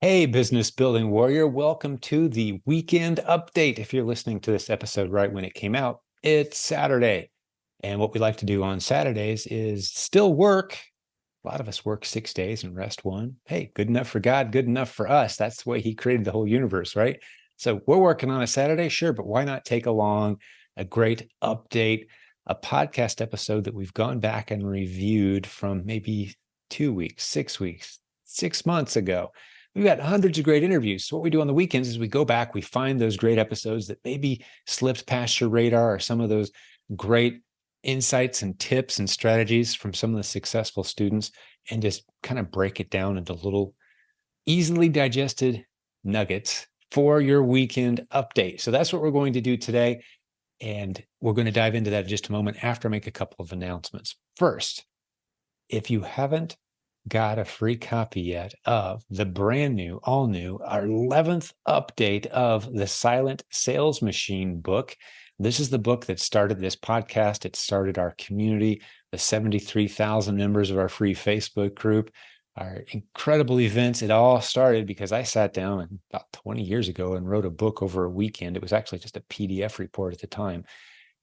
Hey, business building warrior. Welcome to the weekend update. If you're listening to this episode right when it came out, it's Saturday. And what we like to do on Saturdays is still work. A lot of us work 6 days and rest one. Hey, good enough for God, good enough for us. That's the way He created the whole universe, right? So we're working on a Saturday, sure, but why not take along a great update, a podcast episode that we've gone back and reviewed from maybe 2 weeks, 6 weeks, 6 months ago. We've got hundreds of great interviews. So what we do on the weekends is we go back, we find those great episodes that maybe slipped past your radar, or some of those great insights and tips and strategies from some of the successful students, and just kind of break it down into little easily digested nuggets for your weekend update. So that's what we're going to do today. And we're going to dive into that in just a moment after I make a couple of announcements. First, if you haven't got a free copy yet of the brand new, all new, our 11th update of the Silent Sales Machine book. This is the book that started this podcast. It started our community, the 73,000 members of our free Facebook group, our incredible events. It all started because I sat down about 20 years ago and wrote a book over a weekend. It was actually just a PDF report at the time,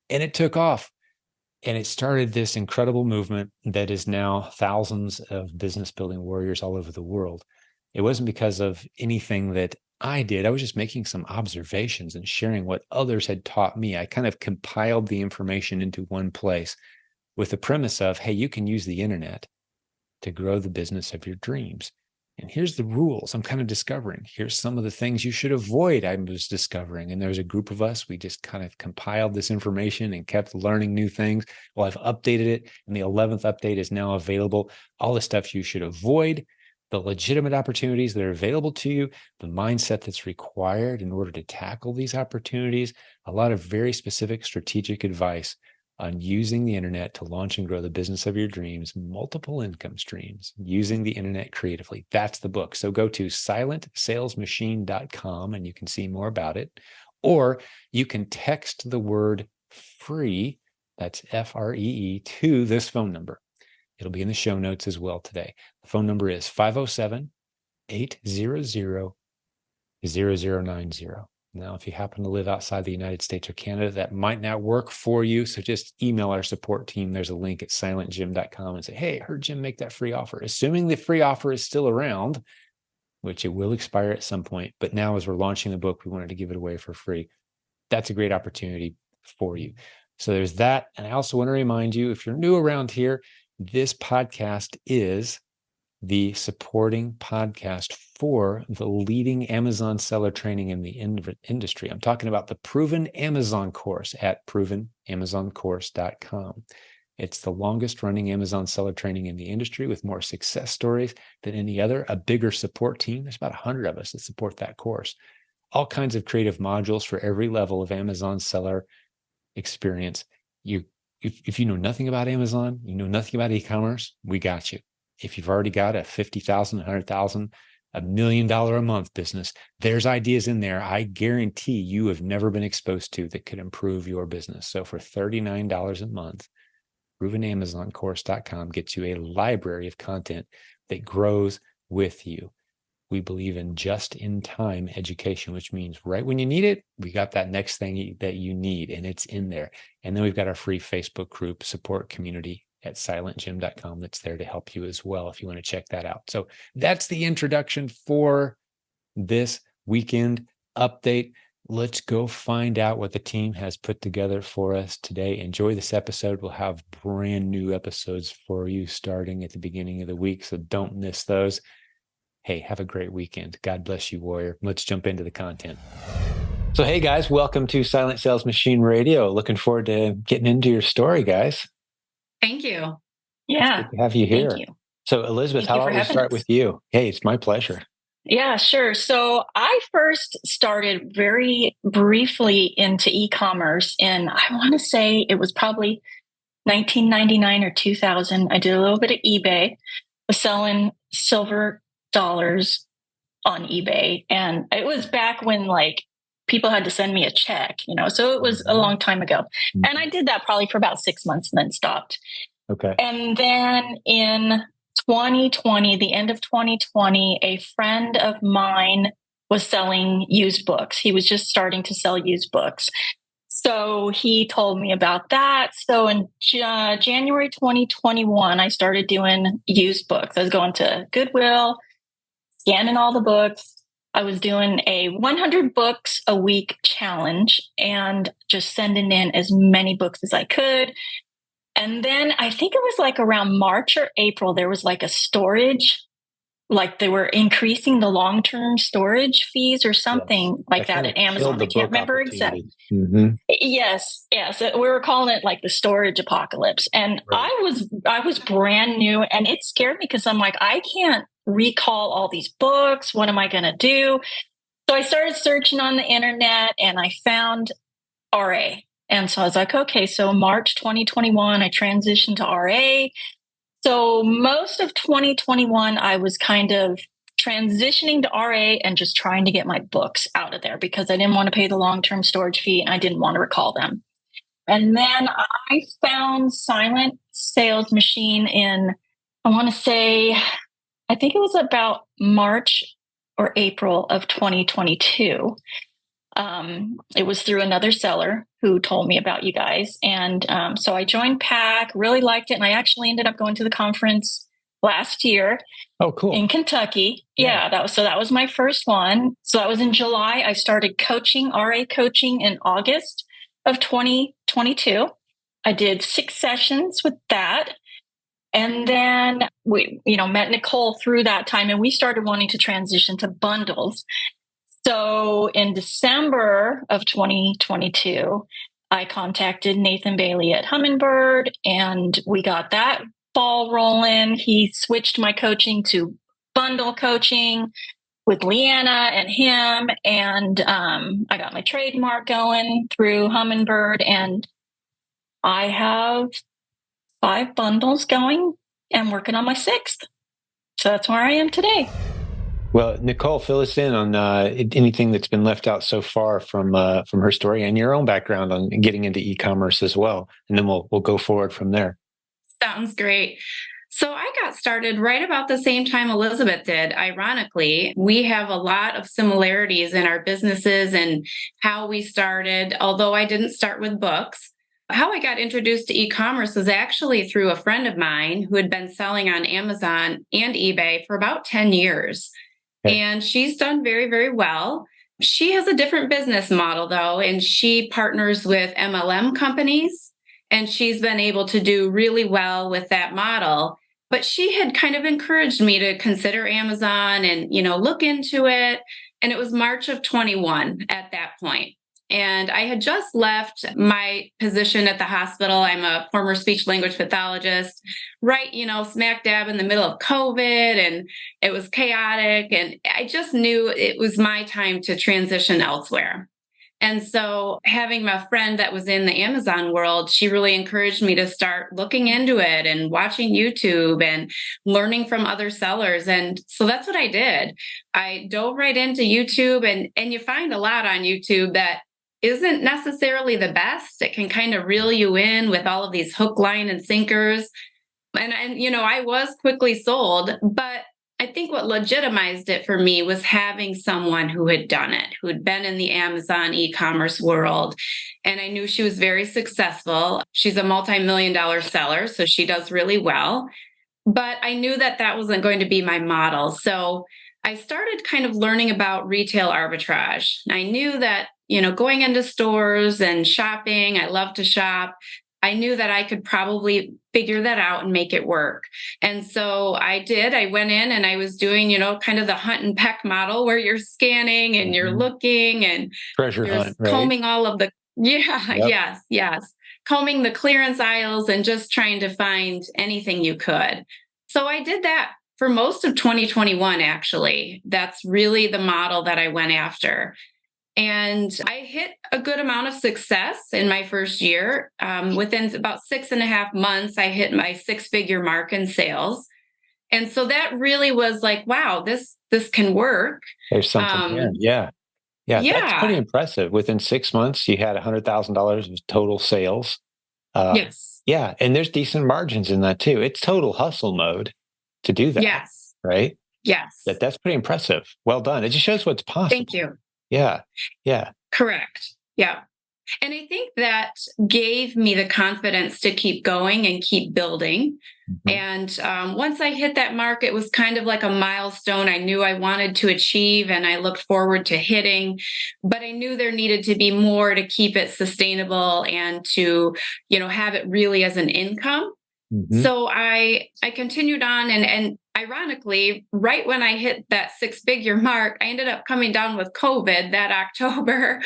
and it took off. And it started this incredible movement that is now thousands of business building warriors all over the world. It wasn't because of anything that I did. I was just making some observations and sharing what others had taught me. I kind of compiled the information into one place with the premise of, hey, you can use the internet to grow the business of your dreams. And here's the rules I'm kind of discovering. Here's some of the things you should avoid, I was discovering. And there's a group of us. We just kind of compiled this information and kept learning new things. Well, I've updated it, and the 11th update is now available. All the stuff you should avoid, the legitimate opportunities that are available to you, the mindset that's required in order to tackle these opportunities, a lot of very specific strategic advice on using the internet to launch and grow the business of your dreams, multiple income streams, using the internet creatively. That's the book. So go to silentsalesmachine.com and you can see more about it. Or you can text the word free, that's FREE, to this phone number. It'll be in the show notes as well today. The phone number is 507-800-0090. Now, if you happen to live outside the United States or Canada, that might not work for you. So just email our support team. There's a link at silentjimdotcom and say, hey, I heard Jim make that free offer. Assuming the free offer is still around, which it will expire at some point. But now, as we're launching the book, we wanted to give it away for free. That's a great opportunity for you. So there's that. And I also want to remind you, if you're new around here, this podcast is the supporting podcast for the leading Amazon seller training in the industry. I'm talking about the Proven Amazon course at provenamazoncourse.com. It's the longest running Amazon seller training in the industry, with more success stories than any other, a bigger support team. There's about 100 of us that support that course. All kinds of creative modules for every level of Amazon seller experience. If you know nothing about Amazon, you know nothing about e-commerce, we got you. If you've already got a $50,000, $100,000, $1 million a month business, there's ideas in there I guarantee you have never been exposed to that could improve your business. So for $39 a month, provenamazoncourse.com gets you a library of content that grows with you. We believe in just-in-time education, which means right when you need it, we got that next thing that you need, and it's in there. And then we've got our free Facebook group support community at silentjim.com that's there to help you as well if you want to check that out. So that's the introduction for this weekend update. Let's go find out what the team has put together for us today. Enjoy this episode. We'll have brand new episodes for you starting at the beginning of the week, so don't miss those. Hey, have a great weekend. God bless you, warrior. Let's jump into the content. So, hey, guys, welcome to Silent Sales Machine Radio. Looking forward to getting into your story, guys. Thank you. Yeah. Good to have you here. Thank you. So, Elizabeth, how about we start with you? Hey, it's my pleasure. Yeah, sure. So I first started very briefly into e-commerce, and I want to say it was probably 1999 or 2000. I did a little bit of eBay, was selling silver dollars on eBay. And it was back when people had to send me a check, so it was a long time ago. And I did that probably for about 6 months and then stopped. Okay. And then in 2020, the end of 2020, a friend of mine was selling used books. He was just starting to sell used books. So he told me about that. So in January 2021, I started doing used books. I was going to Goodwill, scanning all the books. I was doing a 100 books a week challenge and just sending in as many books as I could. And then I think it was like around March or April, there was like a storage, like they were increasing the long-term storage fees or something like that at Amazon. I can't remember exactly. Mm-hmm. Yes. We were calling it like the storage apocalypse. And right. I was brand new, and it scared me because I'm like, I can't recall all these books. What am I going to do? So I started searching on the internet and I found RA. And so I was like, okay, so March 2021, I transitioned to RA. So most of 2021, I was kind of transitioning to RA and just trying to get my books out of there because I didn't want to pay the long-term storage fee and I didn't want to recall them. And then I found Silent Sales Machine in, I want to say, I think it was about March or April of 2022. It was through another seller who told me about you guys. And so I joined PAC, really liked it. And I actually ended up going to the conference last year. Oh, cool. In Kentucky. Yeah, that was my first one. So that was in July. I started coaching, RA coaching in August of 2022. I did 6 sessions with that. And then we, met Nicoles through that time, and we started wanting to transition to bundles. So in December of 2022, I contacted Nathan Bailey at Humminbird, and we got that ball rolling. He switched my coaching to bundle coaching with Leanna and him, and I got my trademark going through Humminbird, and I have 5 bundles going and working on my 6th. So that's where I am today. Well, Nicoles, fill us in on anything that's been left out so far from her story and your own background on getting into e-commerce as well, and then we'll go forward from there. Sounds great. So I got started right about the same time Elizabeth did. Ironically, we have a lot of similarities in our businesses and how we started, although I didn't start with books. How I got introduced to e-commerce was actually through a friend of mine who had been selling on Amazon and eBay for about 10 years. And she's done very, very well. She has a different business model, though, and she partners with MLM companies, and she's been able to do really well with that model. But she had kind of encouraged me to consider Amazon and, look into it. And it was March of 21 at that point. And I had just left my position at the hospital. I'm a former speech language pathologist, right, smack dab in the middle of COVID, and it was chaotic. And I just knew it was my time to transition elsewhere. And so having my friend that was in the Amazon world, she really encouraged me to start looking into it and watching YouTube and learning from other sellers. And so that's what I did. I dove right into YouTube, and you find a lot on YouTube that isn't necessarily the best. It can kind of reel you in with all of these hook, line, and sinkers. And I was quickly sold, but I think what legitimized it for me was having someone who had done it, who had been in the Amazon e-commerce world. And I knew she was very successful. She's a multi-million-dollar seller, so she does really well. But I knew that wasn't going to be my model. So I started kind of learning about retail arbitrage. I knew that, going into stores and shopping, I love to shop. I knew that I could probably figure that out and make it work. And so I did. I went in and I was doing, kind of the hunt and peck model where you're scanning and you're looking and treasure hunt, right? Combing all of the, yes. Combing the clearance aisles and just trying to find anything you could. So I did that for most of 2021, actually. That's really the model that I went after. And I hit a good amount of success in my first year. Within about 6.5 months, I hit my 6-figure mark in sales. And so that really was like, wow, this can work. There's something here. Yeah. That's pretty impressive. Within 6 months, you had $100,000 of total sales. Yes. Yeah. And there's decent margins in that too. It's total hustle mode to do that. Yes. Right? Yes. That's pretty impressive. Well done. It just shows what's possible. Thank you. Yeah. Yeah. Correct. Yeah. And I think that gave me the confidence to keep going and keep building. And once I hit that mark, it was kind of like a milestone I knew I wanted to achieve and I looked forward to hitting. But I knew there needed to be more to keep it sustainable and to, have it really as an income. So I continued on and ironically, right when I hit that 6-figure mark, I ended up coming down with COVID that October.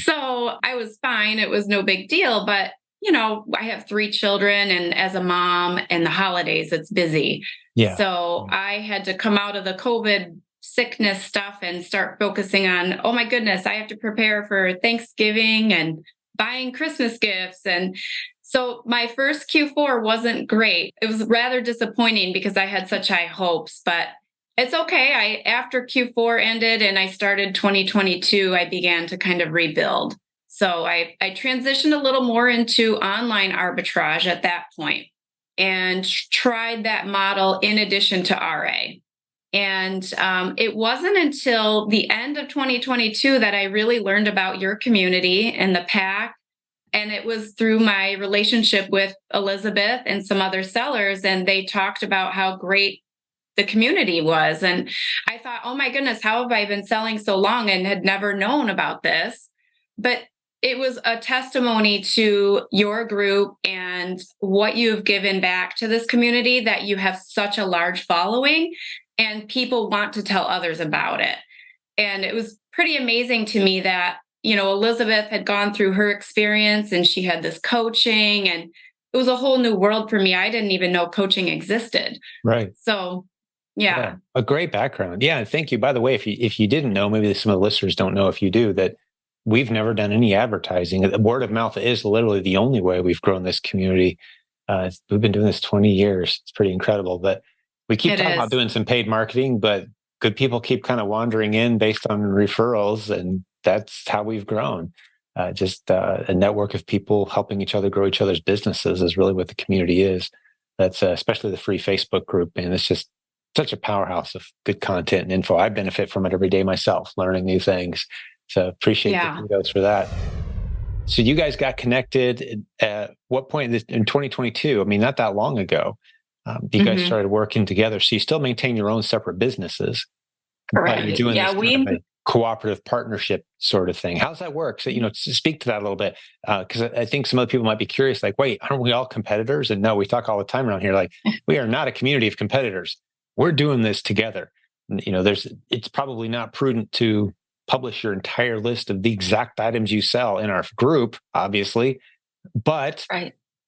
So I was fine. It was no big deal. But, I have 3 children and as a mom and the holidays, it's busy. Yeah. So I had to come out of the COVID sickness stuff and start focusing on, oh my goodness, I have to prepare for Thanksgiving and buying Christmas gifts. And so my first Q4 wasn't great. It was rather disappointing because I had such high hopes, but it's okay. After Q4 ended and I started 2022, I began to kind of rebuild. So I transitioned a little more into online arbitrage at that point and tried that model in addition to RA. And it wasn't until the end of 2022 that I really learned about your community and the pack. And it was through my relationship with Elizabeth and some other sellers. And they talked about how great the community was. And I thought, oh my goodness, how have I been selling so long and had never known about this? But it was a testimony to your group and what you've given back to this community, that you have such a large following and people want to tell others about it. And it was pretty amazing to me that, Elizabeth had gone through her experience and she had this coaching, and it was a whole new world for me. I didn't even know coaching existed. Right. So, yeah. A great background. Yeah. And thank you. By the way, if you didn't know, maybe some of the listeners don't know, if you do, that we've never done any advertising. Word of mouth is literally the only way we've grown this community. We've been doing this 20 years. It's pretty incredible. But we keep talking about doing some paid marketing, but good people keep kind of wandering in based on referrals. And that's how we've grown. Just a network of people helping each other grow each other's businesses is really what the community is. That's especially the free Facebook group. And it's just such a powerhouse of good content and info. I benefit from it every day myself, learning new things. So appreciate the kudos for that. So you guys got connected at what point in 2022? I mean, not that long ago. You guys started working together. So you still maintain your own separate businesses. Correct. You're doing this kind of a cooperative partnership sort of thing. How does that work? So, speak to that a little bit, because I think some other people might be curious, like, wait, aren't we all competitors? And no, we talk all the time around here, like, we are not a community of competitors. We're doing this together. It's probably not prudent to publish your entire list of the exact items you sell in our group, obviously, but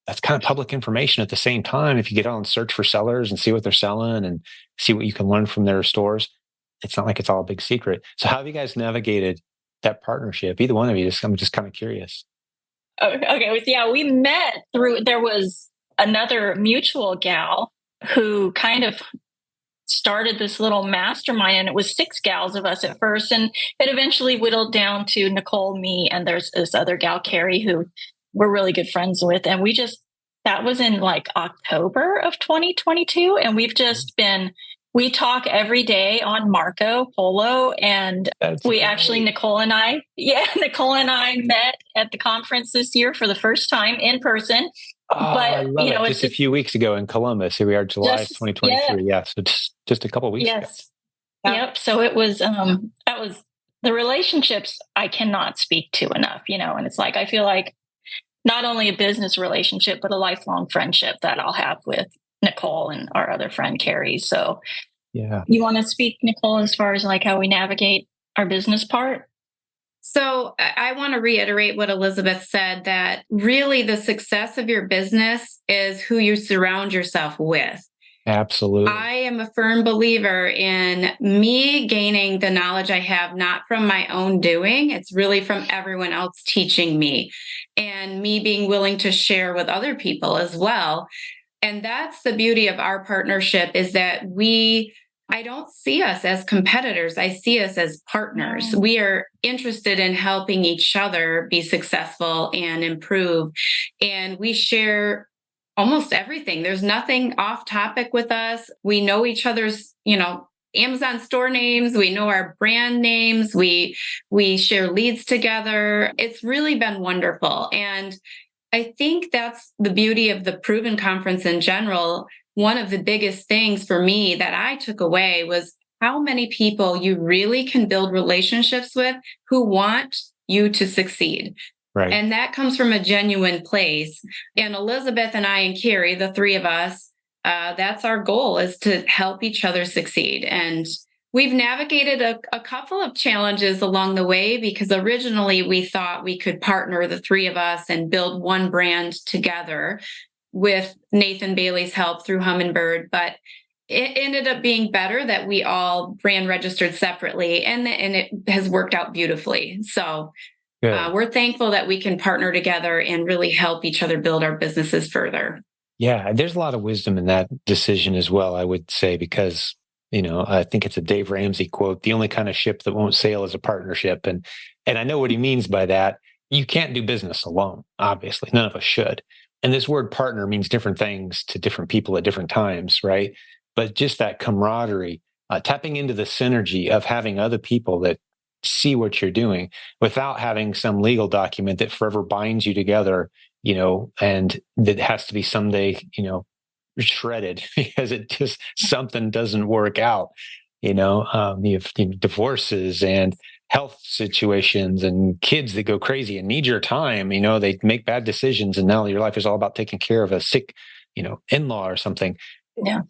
that's kind of public information at the same time. If you get on and search for sellers and see what they're selling and see what you can learn from their stores, it's not like it's all a big secret. So how have you guys navigated that partnership? Either one of you, I'm just kind of curious. Okay. Yeah, we met there was another mutual gal who kind of started this little mastermind, and it was 6 gals of us at first. And it eventually whittled down to Nicole, me, and there's this other gal, Carrie, who we're really good friends with. And that was in like October of 2022. And we've just we talk every day on Marco Polo. And Nicole and I met at the conference this year for the first time in person. Oh, but I love it. Just a few weeks ago in Columbus. Here we are, July 2023. Yeah. So just a couple of weeks ago. Yep. So it was, that was the relationships I cannot speak to enough, and it's like, I feel like not only a business relationship, but a lifelong friendship that I'll have with Nicole and our other friend, Carrie. So you want to speak, Nicole, as far as like how we navigate our business part? So I want to reiterate what Elizabeth said, that really the success of your business is who you surround yourself with. Absolutely. I am a firm believer in me gaining the knowledge I have, not from my own doing. It's really from everyone else teaching me, and me being willing to share with other people as well. And that's the beauty of our partnership, is that I don't see us as competitors. I see us as partners. We are interested in helping each other be successful and improve. And we share almost everything. There's nothing off topic with us. We know each other's, Amazon store names. We know our brand names. We share leads together. It's really been wonderful. And I think that's the beauty of the Proven Conference in general. One of the biggest things for me that I took away was how many people you really can build relationships with who want you to succeed. Right. And that comes from a genuine place. And Elizabeth and I and Carrie, the three of us, that's our goal, is to help each other succeed. And we've navigated a couple of challenges along the way, because originally we thought we could partner, the three of us, and build one brand together with Nathan Bailey's help through Humminbird. But it ended up being better that we all brand registered separately, and it has worked out beautifully. So we're thankful that we can partner together and really help each other build our businesses further. Yeah, there's a lot of wisdom in that decision as well, I would say, because, I think it's a Dave Ramsey quote: the only kind of ship that won't sail is a partnership. And I know what he means by that. You can't do business alone, obviously. None of us should. And this word partner means different things to different people at different times, right? But just that camaraderie, tapping into the synergy of having other people that see what you're doing without having some legal document that forever binds you together, and that has to be someday, shredded because it just, something doesn't work out. You have divorces and health situations and kids that go crazy and need your time. They make bad decisions, and now your life is all about taking care of a sick, in-law or something. Yeah.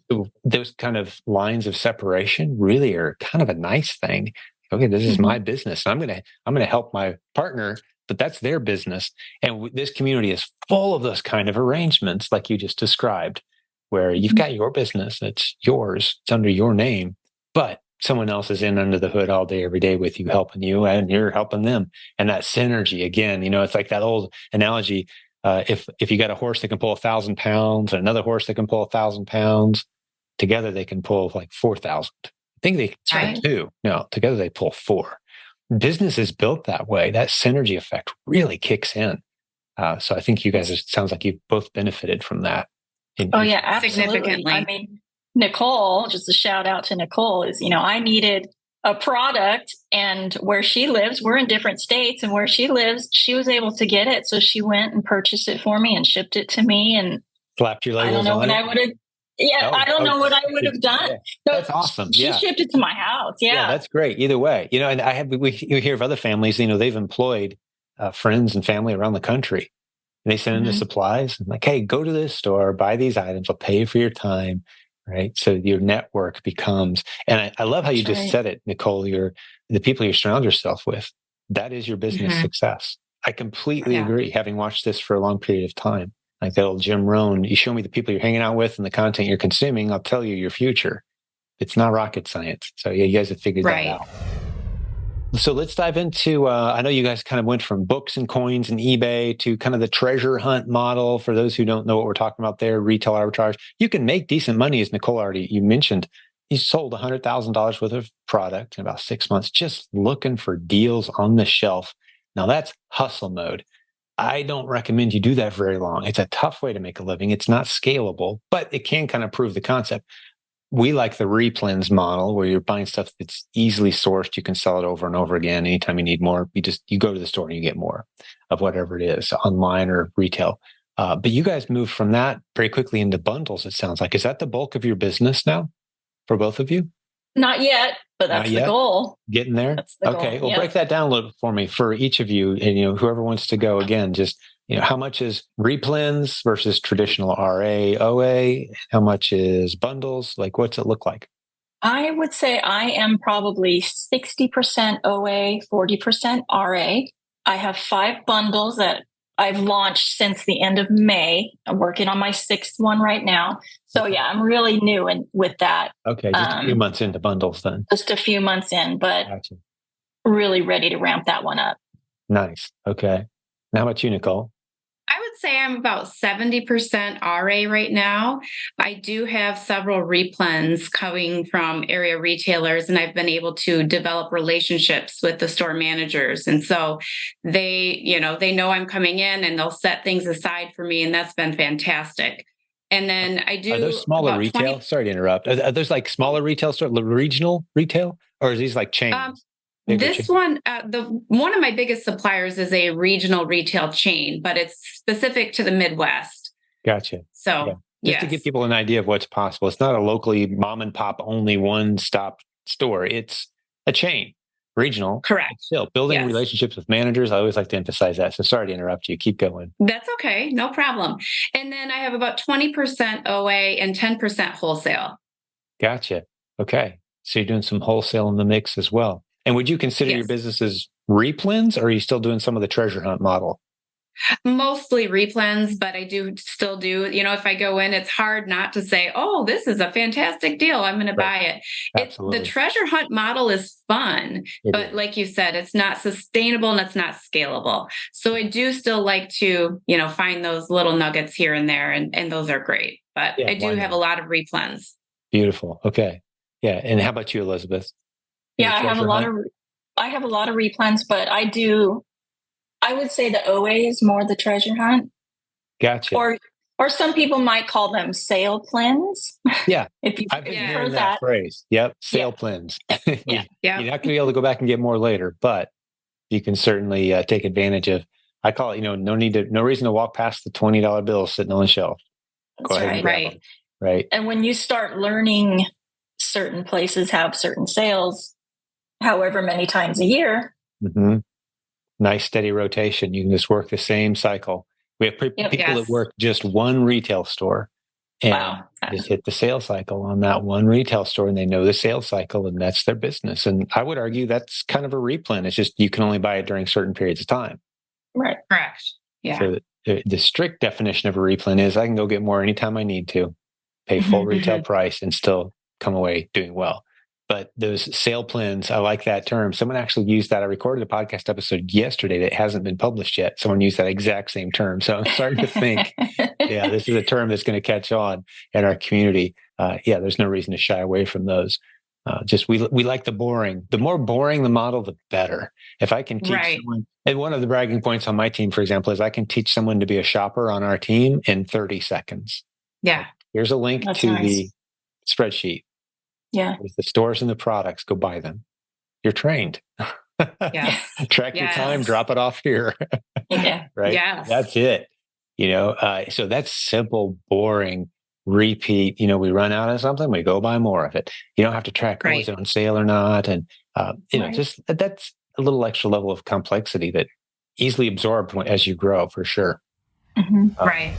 Those kind of lines of separation really are kind of a nice thing. Okay, this is my business. I'm gonna help my partner, but that's their business. And this community is full of those kind of arrangements, like you just described, where you've got your business, it's yours, it's under your name, but someone else is in under the hood all day, every day with you, helping you, and you're helping them. And that synergy, again, it's like that old analogy. If you got a horse that can pull 1,000 pounds and another horse that can pull 1,000 pounds, together they can pull like 4,000. I think they can try two. No, together they pull 4. Business is built that way. That synergy effect really kicks in. So I think you guys, it sounds like you've both benefited from that. Yeah, absolutely. I mean, Nicole, just a shout out to Nicole, is, I needed a product, and where she lives, we're in different states, and where she lives, she was able to get it. So she went and purchased it for me and shipped it to me, and slapped your labels. I don't know on what it. I would have. Yeah, I don't know what I would have done. Yeah. So that's awesome. She shipped it to my house. Yeah, that's great. Either way, and we hear of other families. They've employed friends and family around the country, and they send in the supplies. And like, hey, go to this store, buy these items. I'll pay you for your time, right? So your network becomes. And I love how you just said it, Nicole. The people you surround yourself with. That is your business success. I completely agree. Having watched this for a long period of time. Like that old Jim Rohn, you show me the people you're hanging out with and the content you're consuming, I'll tell you your future. It's not rocket science. So yeah, you guys have figured that out. So let's dive into, I know you guys kind of went from books and coins and eBay to kind of the treasure hunt model. For those who don't know what we're talking about there, retail arbitrage. You can make decent money, as Nicole you mentioned. You sold $100,000 worth of product in about 6 months, just looking for deals on the shelf. Now that's hustle mode. I don't recommend you do that very long. It's a tough way to make a living. It's not scalable, but it can kind of prove the concept. We like the replens model, where you're buying stuff that's easily sourced. You can sell it over and over again. Anytime you need more, you go to the store and you get more of whatever it is, online or retail. But you guys moved from that very quickly into bundles, it sounds like. Is that the bulk of your business now for both of you? Not yet, but that's the goal. Getting there? Okay, well, break that down a little bit for me, for each of you, and whoever wants to go again. Just how much is replens versus traditional RA, OA? How much is bundles? Like, what's it look like? I would say I am probably 60% OA, 40% RA. I have 5 bundles that I've launched since the end of May. I'm working on my 6th one right now. So yeah, I'm really new with that. Okay, just a few months into bundles then. Just a few months in, but really ready to ramp that one up. Nice. Okay. Now how about you, Nicole? I would say I'm about 70% RA right now. I do have several replens coming from area retailers, and I've been able to develop relationships with the store managers. And so they know I'm coming in, and they'll set things aside for me, and that's been fantastic. And then I do Are those smaller about retail? 20. Sorry to interrupt. Are those like smaller retail store, regional retail, or is these like chains? Bigger This chains? one, one of my biggest suppliers is a regional retail chain, but it's specific to the Midwest. Gotcha. So, Just to give people an idea of what's possible. It's not a locally mom and pop only one stop store. It's a chain, regional. Correct. Still building Yes. relationships with managers. I always like to emphasize that. So sorry to interrupt you. Keep going. That's okay. No problem. And then I have about 20% OA and 10% wholesale. Gotcha. Okay. So you're doing some wholesale in the mix as well. And would you consider your Yes. business as replens, or are you still doing some of the treasure hunt model? Mostly replens, but I do still do, if I go in, it's hard not to say, oh, this is a fantastic deal. I'm going to buy it. Absolutely. The treasure hunt model is fun, but like you said, it's not sustainable and it's not scalable. So I do still like to, find those little nuggets here and there, and those are great. But I do have a lot of replens. Beautiful. Okay. Yeah. And how about you, Elizabeth? Yeah, I have a lot of replens, but I would say the OA is more the treasure hunt. Gotcha. Or some people might call them sale plans. Yeah. if you've heard that phrase. Yep. Sale plans. Yeah. Yeah. You're not going to be able to go back and get more later, but you can certainly take advantage of, I call it, no reason to walk past the $20 bill sitting on the shelf. That's right. Right. And when you start learning certain places have certain sales, however many times a year. Mm-hmm. Nice steady rotation. You can just work the same cycle. We have people that work just one retail store and just hit the sales cycle on that one retail store, and they know the sales cycle, and that's their business. And I would argue that's kind of a replen. It's just you can only buy it during certain periods of time. Right. Correct. Yeah. So the strict definition of a replen is I can go get more anytime I need to, pay full retail price, and still come away doing well. But those sale plans, I like that term. Someone actually used that. I recorded a podcast episode yesterday that hasn't been published yet. Someone used that exact same term. So I'm starting to think, this is a term that's going to catch on in our community. There's no reason to shy away from those. We like the boring. The more boring the model, the better. If I can teach someone, and one of the bragging points on my team, for example, is I can teach someone to be a shopper on our team in 30 seconds. Yeah. Here's a link to the spreadsheet. Yeah. With the stores and the products, go buy them. You're trained. Yeah. Track your time, drop it off here. Yeah. Right. Yes. That's it. So that's simple, boring, repeat. We run out of something, we go buy more of it. You don't have to track, is it on sale or not? And, just that's a little extra level of complexity that easily absorbed as you grow, for sure. Mm-hmm. Right.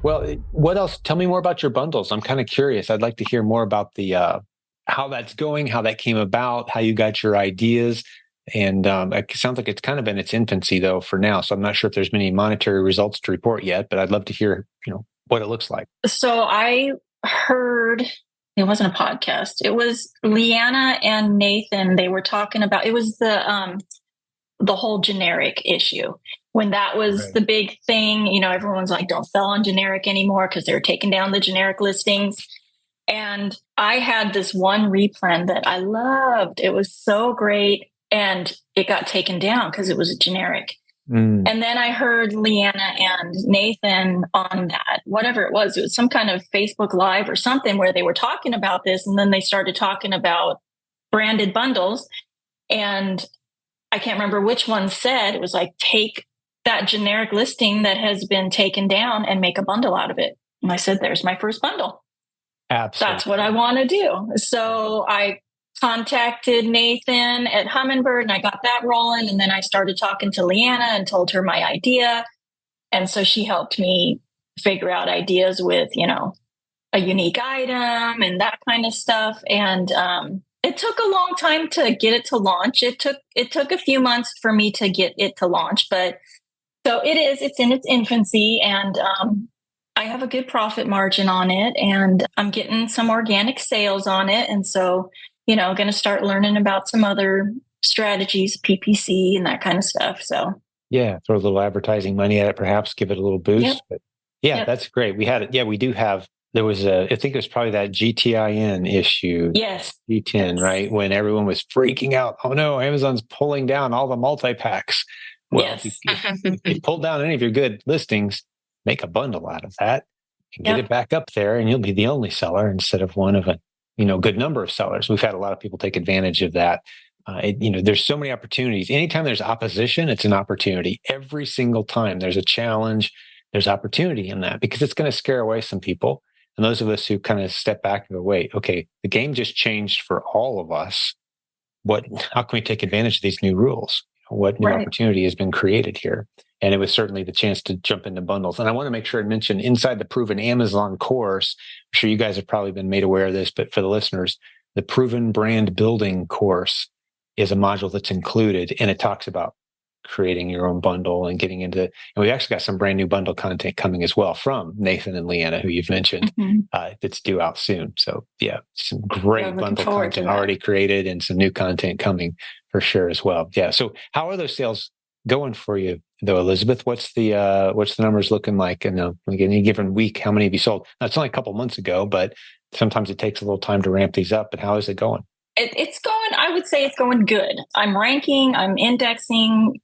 Well, what else? Tell me more about your bundles. I'm kind of curious. I'd like to hear more about the how that's going, how that came about, how you got your ideas. And it sounds like it's kind of in its infancy, though, for now. So I'm not sure if there's many monetary results to report yet, but I'd love to hear, what it looks like. So I heard, it wasn't a podcast. It was Leanna and Nathan. They were talking about, it was the whole generic issue. When that was the big thing, everyone's like, don't sell on generic anymore because they're taking down the generic listings. And I had this one replen that I loved. It was so great. And it got taken down because it was a generic. And then I heard Leanna and Nathan on that, whatever it was some kind of Facebook Live or something where they were talking about this. And then they started talking about branded bundles. And I can't remember which one said, it was like, take that generic listing that has been taken down and make a bundle out of it. And I said, there's my first bundle. Absolutely. That's what I want to do. So I contacted Nathan at Humminbird and I got that rolling. And then I started talking to Leanna and told her my idea. And so she helped me figure out ideas with, a unique item and that kind of stuff. And it took a long time to get it to launch. It took a few months for me to get it to launch, but so it's in its infancy, and I have a good profit margin on it, and I'm getting some organic sales on it. And so, going to start learning about some other strategies, PPC and that kind of stuff. So throw a little advertising money at it, perhaps give it a little boost. But that's great. We had it. Yeah, we do have. There was I think it was probably that GTIN issue. Yes. G10, right? When everyone was freaking out. Oh no, Amazon's pulling down all the multi-packs. Well, if you pull down any of your good listings, make a bundle out of that. and get it back up there, and you'll be the only seller instead of one of a good number of sellers. We've had a lot of people take advantage of that. There's so many opportunities. Anytime there's opposition, it's an opportunity. Every single time there's a challenge, there's opportunity in that, because it's going to scare away some people. And those of us who kind of step back and go, wait, okay, the game just changed for all of us. How can we take advantage of these new rules? What new opportunity has been created here? And it was certainly the chance to jump into bundles. And I want to make sure I mention inside the Proven Amazon course, I'm sure you guys have probably been made aware of this, but for the listeners, the Proven Brand Building course is a module that's included, and it talks about creating your own bundle and getting into, and we actually got some brand new bundle content coming as well from Nathan and Leanna, who you've mentioned, that's due out soon. So yeah, some great bundle content already created and some new content coming for sure as well. Yeah. So how are those sales going for you though, Elizabeth? What's the numbers looking like in any given week? How many have you sold? Now, it's only a couple months ago, but sometimes it takes a little time to ramp these up. But how is it going? It's going, I would say it's going good. I'm ranking, I'm indexing,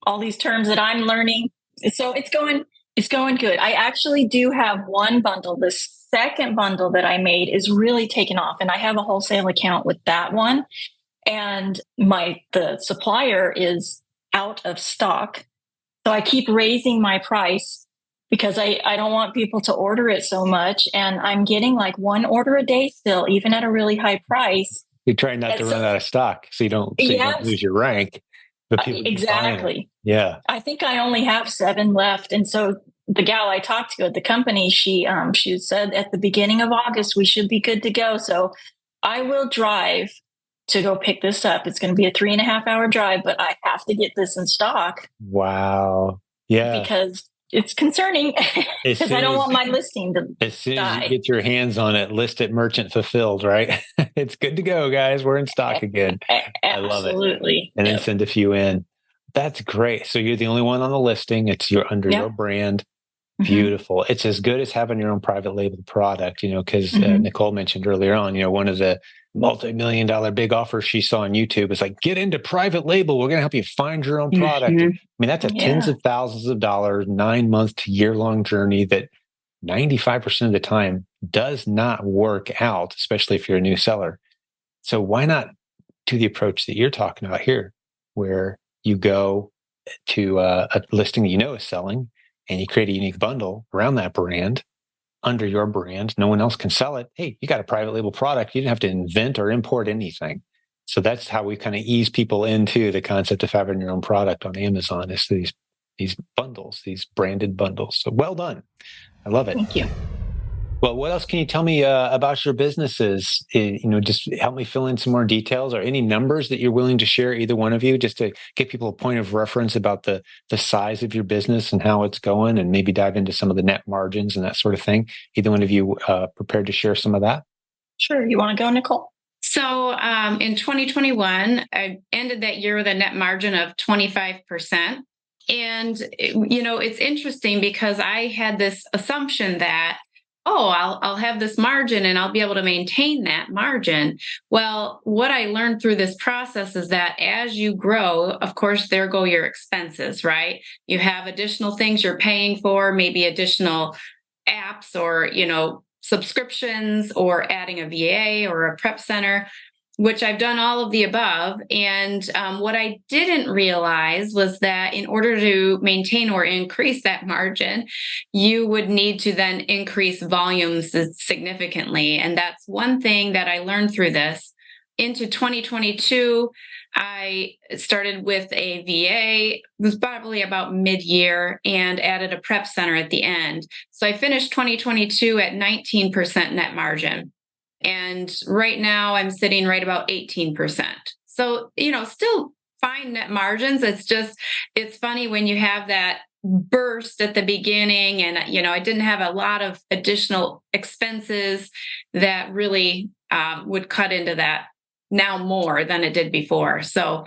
all these terms that I'm learning. So it's going good. I actually do have one bundle. The second bundle that I made is really taken off, and I have a wholesale account with that one. And the supplier is out of stock. So I keep raising my price because I don't want people to order it so much. And I'm getting like one order a day still, even at a really high price. You're trying not to run out of stock so you don't lose your rank. But people exactly. Yeah. I think I only have 7 left. And so the gal I talked to at the company, she said at the beginning of August, we should be good to go. So I will drive to go pick this up. It's going to be a 3.5-hour drive, but I have to get this in stock. Wow. Yeah. Because it's concerning because I don't want my listing to as soon as you get your hands on it, list it merchant fulfilled, right? It's good to go, guys. We're in stock again. I love it. Absolutely. And then send a few in. That's great. So you're the only one on the listing. It's under your brand. Beautiful. It's as good as having your own private label product, because Nicole mentioned earlier on, one of the multi-million-dollar big offers she saw on YouTube is like, get into private label. We're going to help you find your own product. I mean, that's a tens of thousands of dollars, 9-month to year-long journey that 95% of the time does not work out, especially if you're a new seller. So why not do the approach that you're talking about here, where you go to a listing that is selling, and you create a unique bundle around that brand, under your brand. No one else can sell it. Hey, you got a private label product. You didn't have to invent or import anything. So that's how we kind of ease people into the concept of having your own product on Amazon, is these bundles, these branded bundles. So well done. I love it. Thank you. Well, what else can you tell me about your businesses? Just help me fill in some more details, or any numbers that you're willing to share, either one of you, just to give people a point of reference about the size of your business and how it's going, and maybe dive into some of the net margins and that sort of thing. Either one of you prepared to share some of that? Sure. You want to go, Nicole? So in 2021, I ended that year with a net margin of 25%. And, it's interesting because I had this assumption that, I'll have this margin and I'll be able to maintain that margin. Well, what I learned through this process is that as you grow, of course, there go your expenses, right? You have additional things you're paying for, maybe additional apps or, subscriptions, or adding a VA or a prep center, which I've done all of the above. And what I didn't realize was that in order to maintain or increase that margin, you would need to then increase volumes significantly. And that's one thing that I learned through this. Into 2022, I started with a VA. It was probably about mid-year, and added a prep center at the end. So I finished 2022 at 19% net margin. And right now I'm sitting right about 18%. So, still fine net margins. It's funny when you have that burst at the beginning, and, I didn't have a lot of additional expenses that really would cut into that now more than it did before. So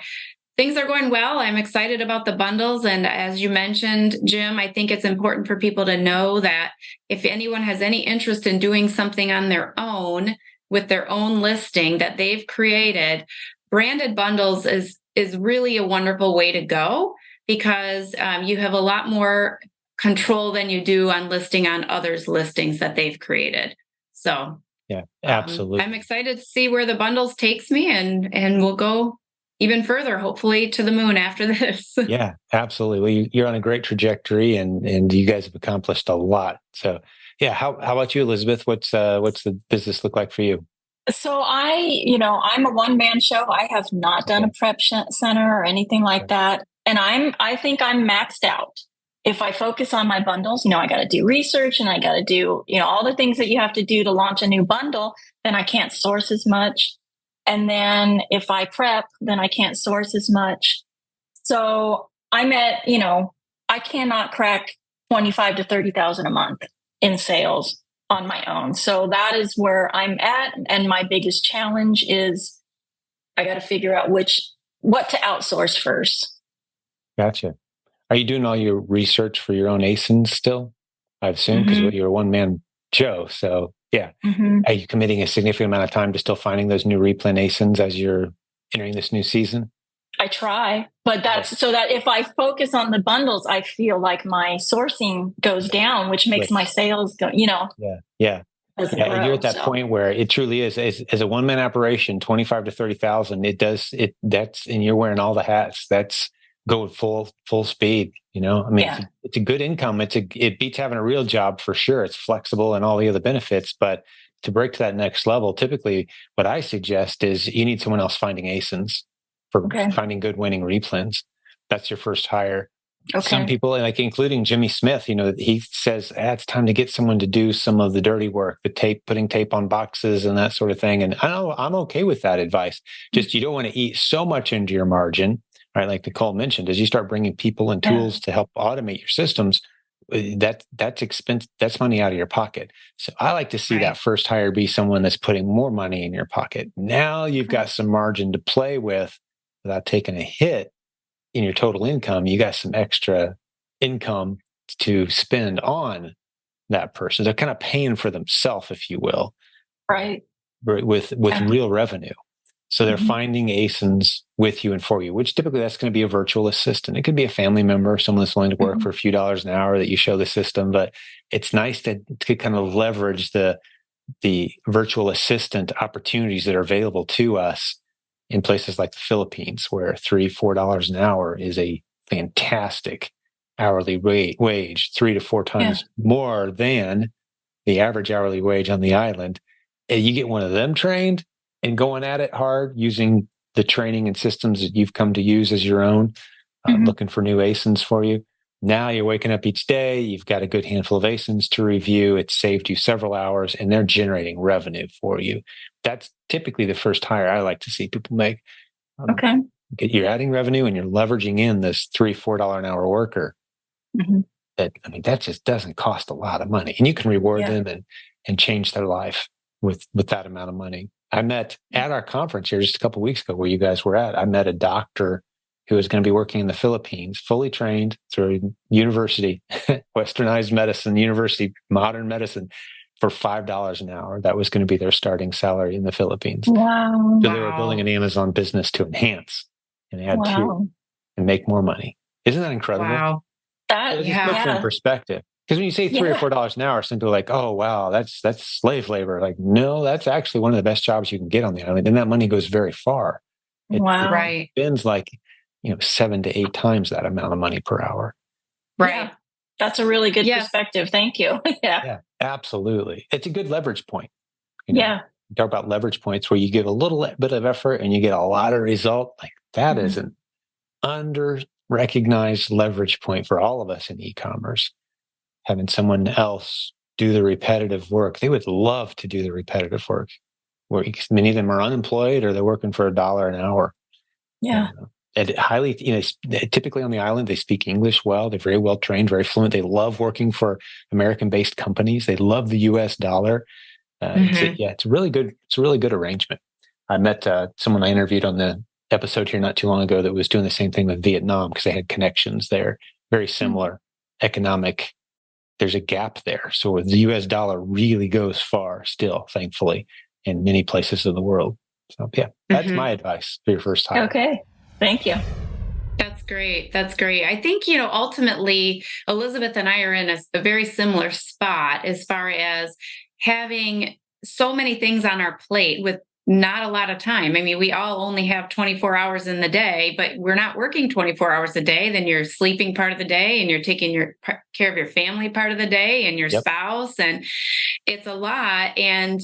things are going well. I'm excited about the bundles. And as you mentioned, Jim, I think it's important for people to know that if anyone has any interest in doing something on their own with their own listing that they've created, branded bundles is really a wonderful way to go, because you have a lot more control than you do on listing on others' listings that they've created. So yeah, absolutely. I'm excited to see where the bundles takes me, and we'll go even further, hopefully to the moon after this. Yeah, absolutely. Well, you're on a great trajectory, and you guys have accomplished a lot. So, yeah. How about you, Elizabeth? What's the business look like for you? So I'm a one-man show. I have not done a prep center or anything like that. And I think I'm maxed out. If I focus on my bundles, I got to do research and I got to do, all the things that you have to do to launch a new bundle, then I can't source as much. And then if I prep, then I can't source as much. So I'm at, I cannot crack 25 to 30,000 a month in sales on my own. So that is where I'm at. And my biggest challenge is I got to figure out what to outsource first. Gotcha. Are you doing all your research for your own ASINs still? I assume because you're a one-man show. So yeah. Are you committing a significant amount of time to still finding those new replan ASINs as you're entering this new season? I try, but that's so that if I focus on the bundles, I feel like my sourcing goes down, which makes my sales go, Yeah. Grow, and you're at that point where it truly is as a one-man operation, 25 to 30,000. That's, and you're wearing all the hats. That's going full speed. It's a good income. It beats having a real job for sure. It's flexible and all the other benefits, but to break to that next level, typically what I suggest is you need someone else finding ASINs for finding good winning replans. That's your first hire. Okay. Some people, like including Jimmy Smith, he says it's time to get someone to do some of the dirty work, putting tape on boxes and that sort of thing. And I'm okay with that advice. Just you don't want to eat so much into your margin, right? Like Nicole mentioned, as you start bringing people and tools to help automate your systems, that's expense. That's money out of your pocket. So I like to see that first hire be someone that's putting more money in your pocket. Now you've got some margin to play with without taking a hit in your total income. You got some extra income to spend on that person. They're kind of paying for themselves, if you will, right? With real revenue. So they're finding ASINs with you and for you, which typically that's going to be a virtual assistant. It could be a family member, someone that's willing to work for a few dollars an hour that you show the system. But it's nice to kind of leverage the virtual assistant opportunities that are available to us in places like the Philippines, where $3-4 an hour is a fantastic hourly wage, 3 to 4 times more than the average hourly wage on the island. And you get one of them trained and going at it hard using the training and systems that you've come to use as your own, looking for new ASINs for you. Now you're waking up each day, you've got a good handful of ASINs to review. It's saved you several hours and they're generating revenue for you. That's typically the first hire I like to see people make. You're adding revenue and you're leveraging in this $3-4 an hour worker. That just doesn't cost a lot of money. And you can reward them and change their life with that amount of money. I met at our conference here just a couple of weeks ago where you guys were at. I met a doctor who was going to be working in the Philippines, fully trained through university, westernized medicine, university, modern medicine, for $5 an hour. That was going to be their starting salary in the Philippines. Wow. So they were building an Amazon business to enhance and add to and make more money. Isn't that incredible? Wow. It just puts it in perspective. Because when you say $3 or $4 an hour, some people are like, oh, wow, that's slave labor. Like, no, that's actually one of the best jobs you can get on the island. And that money goes very far. It spends like 7 to 8 times that amount of money per hour. Right. Yeah. That's a really good perspective. Thank you. Yeah, absolutely. It's a good leverage point. You talk about leverage points where you give a little bit of effort and you get a lot of result. Like that is an under-recognized leverage point for all of us in e-commerce. Having someone else do the repetitive work. They would love to do the repetitive work. Where many of them are unemployed or they're working for $1 an hour. Yeah. And highly, typically on the island, they speak English well. They're very well trained, very fluent. They love working for American-based companies. They love the U.S. dollar. It's a really good. It's a really good arrangement. I met someone I interviewed on the episode here not too long ago that was doing the same thing with Vietnam because they had connections there. Very similar economic. There's a gap there. So the U.S. dollar really goes far still, thankfully, in many places of the world. So that's my advice for your first hire. Okay. Thank you. That's great. That's great. I think, ultimately, Elizabeth and I are in a very similar spot as far as having so many things on our plate with not a lot of time. I mean, we all only have 24 hours in the day, but we're not working 24 hours a day. Then you're sleeping part of the day and you're taking care of your family part of the day and your Yep. spouse. And it's a lot. And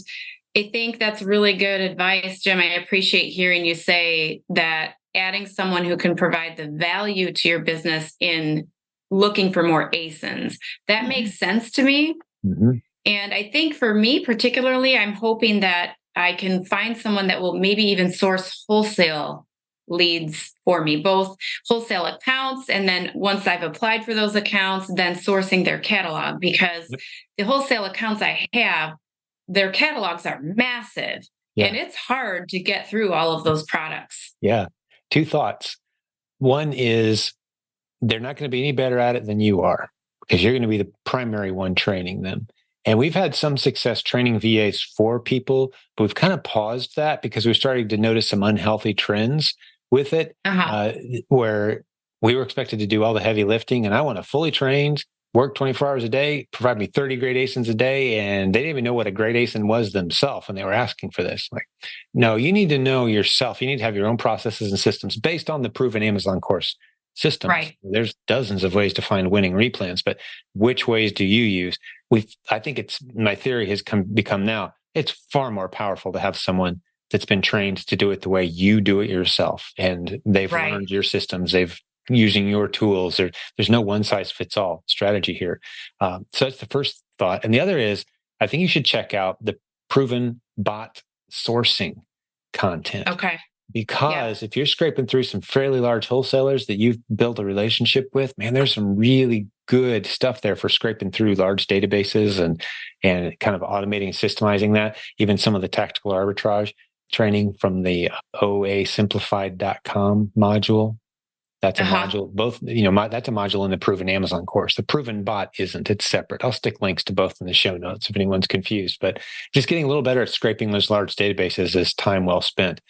I think that's really good advice, Jim. I appreciate hearing you say that adding someone who can provide the value to your business in looking for more ASINs. That makes sense to me. Mm-hmm. And I think for me particularly, I'm hoping that I can find someone that will maybe even source wholesale leads for me, both wholesale accounts. And then once I've applied for those accounts, then sourcing their catalog, because the wholesale accounts I have, their catalogs are massive. Yeah. And it's hard to get through all of those products. Yeah. Two thoughts. One is they're not going to be any better at it than you are, because you're going to be the primary one training them. And we've had some success training VAs for people, but we've kind of paused that because we're starting to notice some unhealthy trends with it, where we were expected to do all the heavy lifting, and I want a fully trained, work 24 hours a day, provide me 30 great ASINs a day, and they didn't even know what a great ASIN was themselves when they were asking for this. Like, no, you need to know yourself. You need to have your own processes and systems based on the proven Amazon course systems. Right. There's dozens of ways to find winning replans, but which ways do you use? I think my theory has become now, it's far more powerful to have someone that's been trained to do it the way you do it yourself. And they've learned your systems. They've using your tools. There's no one size fits all strategy here. So that's the first thought. And the other is, I think you should check out the proven bot sourcing content. Okay. Because if you're scraping through some fairly large wholesalers that you've built a relationship with, man, there's some really good stuff there for scraping through large databases and kind of automating and systemizing that. Even some of the tactical arbitrage training from the oasimplified.com module. That's a module, that's a module in the Proven Amazon course. The Proven Bot isn't, it's separate. I'll stick links to both in the show notes if anyone's confused, but just getting a little better at scraping those large databases is time well spent.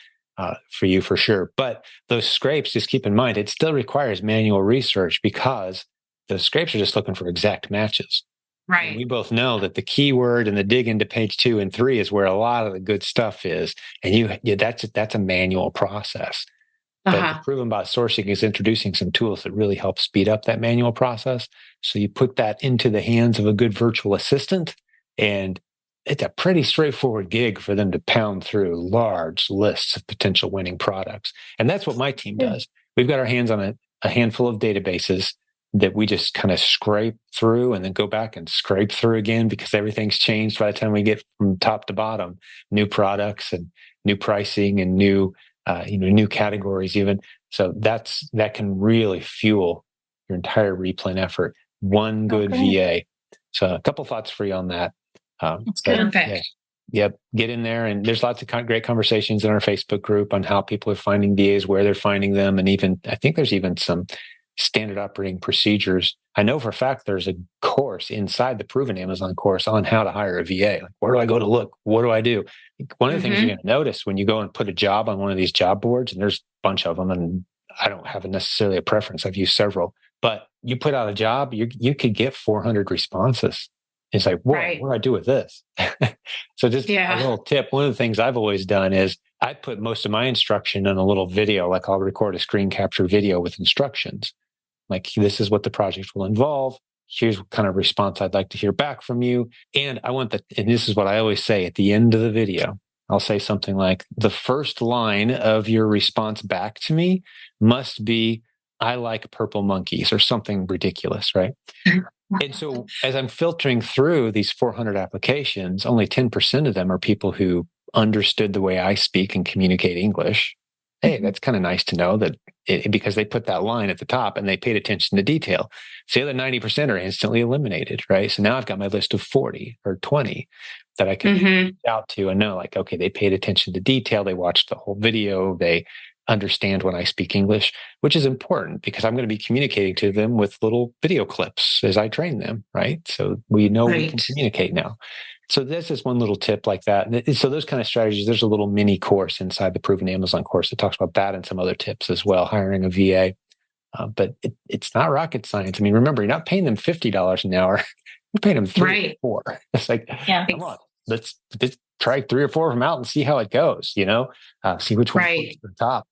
For you, for sure. But those scrapes, just keep in mind, it still requires manual research because those scrapes are just looking for exact matches. Right. And we both know that the keyword and the dig into page 2 and 3 is where a lot of the good stuff is. And that's a manual process. But the Proven Bot Sourcing is introducing some tools that really help speed up that manual process. So you put that into the hands of a good virtual assistant, and it's a pretty straightforward gig for them to pound through large lists of potential winning products. And that's what my team does. We've got our hands on a handful of databases that we just kind of scrape through and then go back and scrape through again, because everything's changed by the time we get from top to bottom, new products and new pricing and new categories even. So that can really fuel your entire replan effort. One good VA. So a couple thoughts for you on that. That's good. Perfect. Yep. Get in there. And there's lots of great conversations in our Facebook group on how people are finding VAs, where they're finding them. And I think there's even some standard operating procedures. I know for a fact there's a course inside the Proven Amazon course on how to hire a VA. Like, where do I go to look? What do I do? One of the things you're going to notice when you go and put a job on one of these job boards, and there's a bunch of them, and I don't have necessarily a preference. I've used several, but you put out a job, you could get 400 responses. It's like, whoa, what do I do with this? So just a little tip. One of the things I've always done is I put most of my instruction in a little video, like I'll record a screen capture video with instructions. Like, this is what the project will involve. Here's what kind of response I'd like to hear back from you. And and this is what I always say at the end of the video. I'll say something like, the first line of your response back to me must be, I like purple monkeys, or something ridiculous, right? And so as I'm filtering through these 400 applications, only 10% of them are people who understood the way I speak and communicate English. Hey, that's kind of nice to know that because they put that line at the top and they paid attention to detail. So the other 90% are instantly eliminated, right? So now I've got my list of 40 or 20 that I can reach out to and know, like, okay, they paid attention to detail. They watched the whole video. They understand when I speak English, which is important because I'm going to be communicating to them with little video clips as I train them, right? So we know we can communicate now. So this is one little tip like that. And so those kind of strategies, there's a little mini course inside the Proven Amazon course that talks about that and some other tips as well, hiring a VA. But it's not rocket science. I mean, remember, you're not paying them $50 an hour. You're paying them 3 or 4. It's like, come on, let's try 3 or 4 of them out and see how it goes, see which one floats to the top.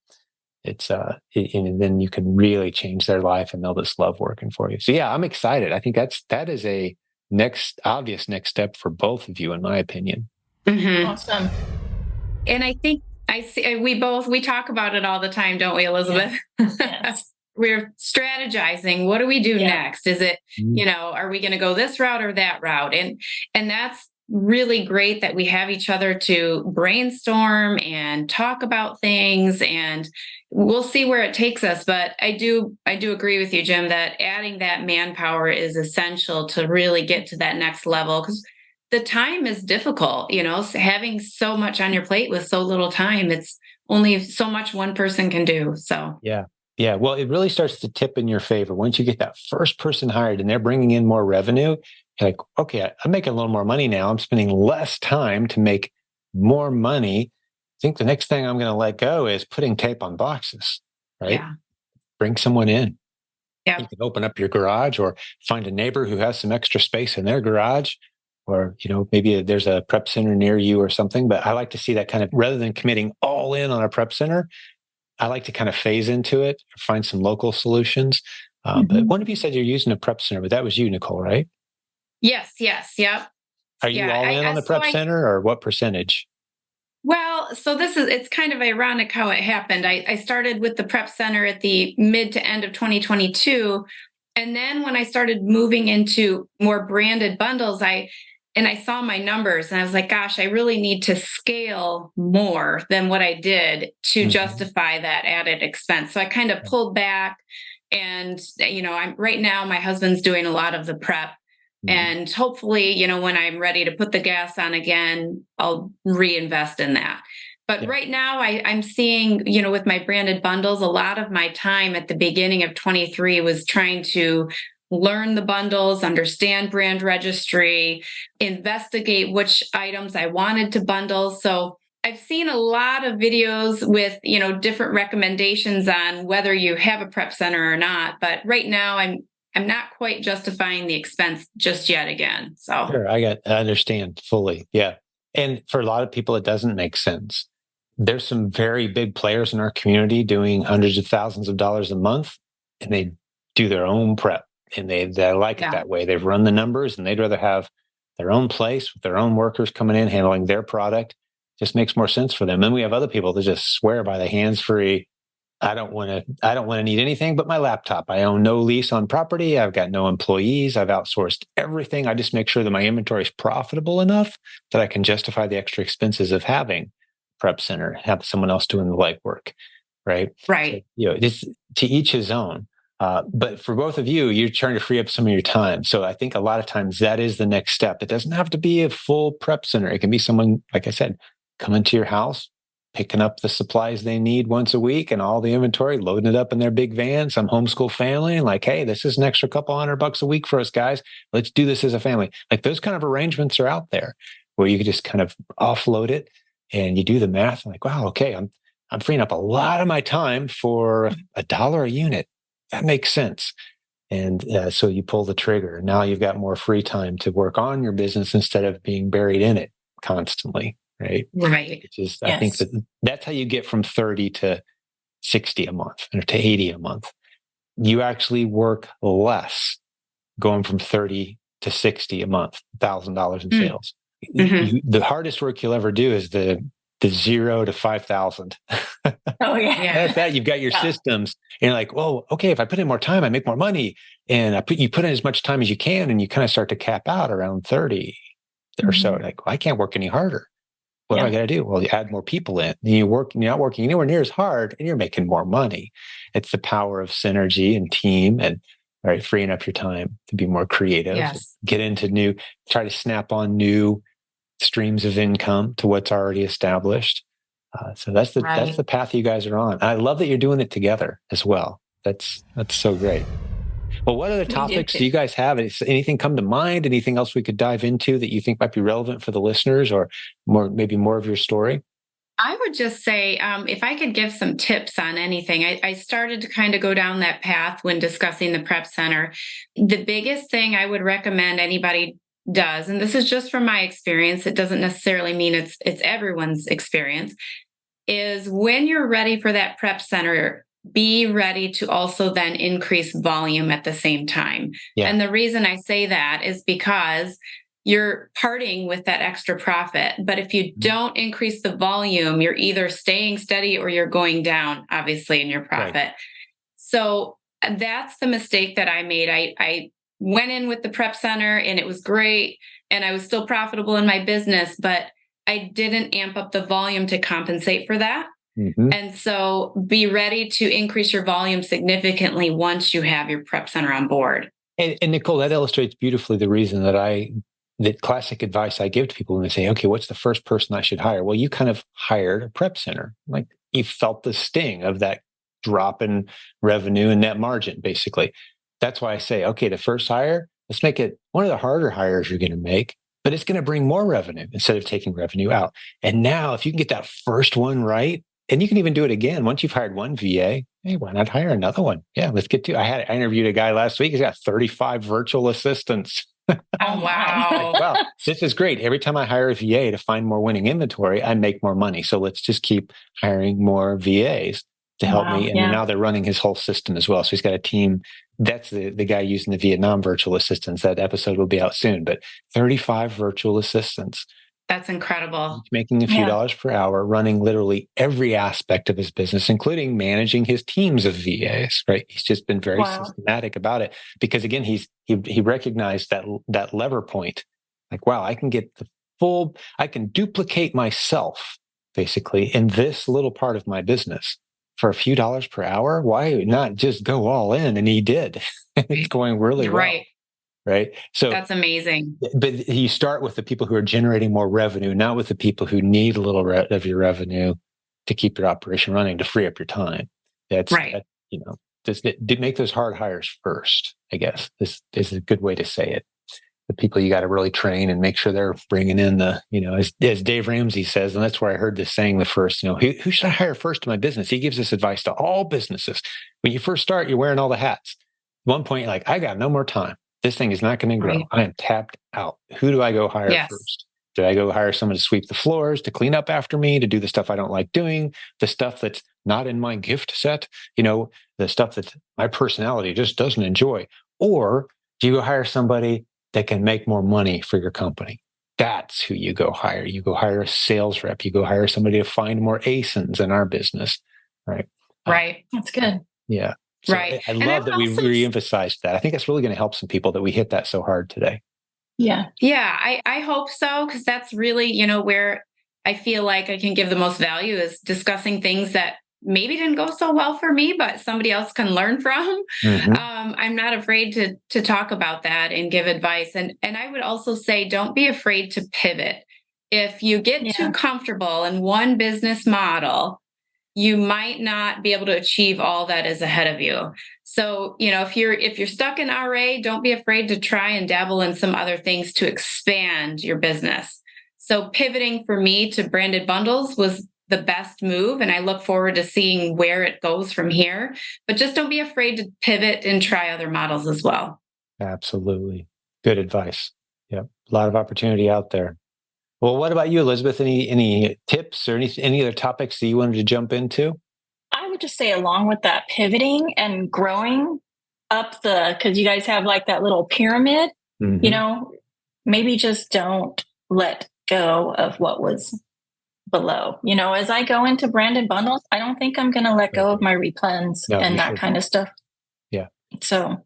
It's and then you can really change their life and they'll just love working for you. So yeah, I'm excited. I think that is a obvious next step for both of you, in my opinion. Mm-hmm. Awesome. And I think we talk about it all the time, don't we, Elizabeth? Yes. We're strategizing. What do we do next? Is it, are we going to go this route or that route? And that's really great that we have each other to brainstorm and talk about things, and we'll see where it takes us. But I do agree with you, Jim, that adding that manpower is essential to really get to that next level, because the time is difficult, having so much on your plate with so little time. It's only so much one person can do. So yeah. Well, it really starts to tip in your favor once you get that first person hired and they're bringing in more revenue. You're like, okay, I'm making a little more money now. I'm spending less time to make more money. I think the next thing I'm going to let go is putting tape on boxes, right? Yeah. Bring someone in. Yeah. You can open up your garage or find a neighbor who has some extra space in their garage, or, maybe there's a prep center near you or something. But I like to see that kind of, rather than committing all in on a prep center, I like to kind of phase into it, find some local solutions. But one of you said you're using a prep center, but that was you, Nicole, right? Yes. Yep. Are you all in on the prep center, or what percentage? Well, so it's kind of ironic how it happened. I started with the prep center at the mid to end of 2022. And then when I started moving into more branded bundles, I saw my numbers and I was like, gosh, I really need to scale more than what I did to justify that added expense. So I kind of pulled back, and, right now my husband's doing a lot of the prep. And hopefully, when I'm ready to put the gas on again, I'll reinvest in that. But right now I'm seeing, with my branded bundles, a lot of my time at the beginning of 23 was trying to learn the bundles, understand brand registry, investigate which items I wanted to bundle. So I've seen a lot of videos with, different recommendations on whether you have a prep center or not. But right now I'm not quite justifying the expense just yet again. So sure, I understand fully. Yeah. And for a lot of people, it doesn't make sense. There's some very big players in our community doing hundreds of thousands of dollars a month, and they do their own prep, and they like it that way. They've run the numbers, and they'd rather have their own place with their own workers coming in, handling their product. Just makes more sense for them. Then we have other people that just swear by the hands-free. I don't want to need anything but my laptop. I own no lease on property. I've got no employees. I've outsourced everything. I just make sure that my inventory is profitable enough that I can justify the extra expenses of having prep center, have someone else doing the legwork, right? Right. So, just to each his own. But for both of you, you're trying to free up some of your time. So I think a lot of times that is the next step. It doesn't have to be a full prep center. It can be someone, like I said, coming to your house, picking up the supplies they need once a week and all the inventory, loading it up in their big van, some homeschool family, and like, hey, this is an extra couple $100 a week for us guys. Let's do this as a family. Like, those kind of arrangements are out there where you can just kind of offload it, and you do the math and like, wow, okay, I'm freeing up a lot of my time for $1 a unit. That makes sense. And so you pull the trigger. Now you've got more free time to work on your business instead of being buried in it constantly. Right. Which is, I think that's how you get from 30 to 60 a month or to 80 a month. You actually work less going from 30 to 60 a month, $1,000 in sales. The hardest work you'll ever do is the 0 to 5,000. Oh yeah. That's that. You've got your systems, and you're like, well, okay, if I put in more time, I make more money. And you put in as much time as you can, and you kind of start to cap out around 30 or so. Like, well, I can't work any harder. What do I got to do? Well, you add more people in. You're not working anywhere near as hard, and you're making more money. It's the power of synergy and team, and freeing up your time to be more creative. Get into try to snap on new streams of income to what's already established. So that's the path you guys are on. I love that you're doing it together as well. That's so great. Well, what other topics do you guys have? Is anything come to mind? Anything else we could dive into that you think might be relevant for the listeners, or maybe more of your story? I would just say, if I could give some tips on anything, I started to kind of go down that path when discussing the prep center. The biggest thing I would recommend anybody does, and this is just from my experience, it doesn't necessarily mean it's everyone's experience, is when you're ready for that prep center, be ready to also then increase volume at the same time. Yeah. And the reason I say that is because you're parting with that extra profit. But if you don't increase the volume, you're either staying steady or you're going down, obviously, in your profit. Right. So that's the mistake that I made. I went in with the prep center and it was great. And I was still profitable in my business, but I didn't amp up the volume to compensate for that. Mm-hmm. And so be ready to increase your volume significantly once you have your prep center on board. And Nicole, that illustrates beautifully the reason the classic advice I give to people when they say, okay, what's the first person I should hire? Well, you kind of hired a prep center. Like you felt the sting of that drop in revenue and net margin, basically. That's why I say, okay, the first hire, let's make it one of the harder hires you're going to make, but it's going to bring more revenue instead of taking revenue out. And now if you can get that first one right, and you can even do it again. Once you've hired one VA, hey, why not hire another one? Yeah, let's get to. I interviewed a guy last week. He's got 35 virtual assistants. Oh, wow. Like, wow, this is great. Every time I hire a VA to find more winning inventory, I make more money. So let's just keep hiring more VAs to help me. And now they're running his whole system as well. So he's got a team. That's the guy using the Vietnam virtual assistants. That episode will be out soon. But 35 virtual assistants. That's incredible. He's making a few dollars per hour, running literally every aspect of his business, including managing his teams of VAs, right? He's just been very systematic about it because, again, he recognized that lever point. Like, wow, I can get I can duplicate myself, basically, in this little part of my business for a few dollars per hour. Why not just go all in? And he did. It's going really well. Right. So that's amazing. But you start with the people who are generating more revenue, not with the people who need a little of your revenue to keep your operation running, to free up your time. That's right. Just make those hard hires first, I guess. This is a good way to say it. The people you got to really train and make sure they're bringing in as Dave Ramsey says, and that's where I heard this saying the first, who should I hire first in my business? He gives this advice to all businesses. When you first start, you're wearing all the hats. At one point, you're like, I got no more time. This thing is not going to grow. Right. I am tapped out. Who do I go hire first? Do I go hire someone to sweep the floors, to clean up after me, to do the stuff I don't like doing, the stuff that's not in my gift set, the stuff that my personality just doesn't enjoy? Or do you go hire somebody that can make more money for your company? That's who you go hire. You go hire a sales rep. You go hire somebody to find more ASINs in our business, right? Right. That's good. Yeah. So right. I love that we re-emphasized that. I think that's really going to help some people that we hit that so hard today. Yeah. Yeah. I hope so. Because that's really, where I feel like I can give the most value is discussing things that maybe didn't go so well for me, but somebody else can learn from. Mm-hmm. I'm not afraid to talk about that and give advice. And I would also say, don't be afraid to pivot. If you get too comfortable in one business model, you might not be able to achieve all that is ahead of you. So, if you're stuck in RA, don't be afraid to try and dabble in some other things to expand your business. So pivoting for me to branded bundles was the best move. And I look forward to seeing where it goes from here, but just don't be afraid to pivot and try other models as well. Absolutely. Good advice. Yep. A lot of opportunity out there. Well, what about you, Elizabeth? Any tips or any other topics that you wanted to jump into? I would just say, along with that pivoting and growing up because you guys have like that little pyramid, maybe just don't let go of what was below. As I go into branded bundles, I don't think I'm going to let go of my replens and that kind of stuff. Yeah. So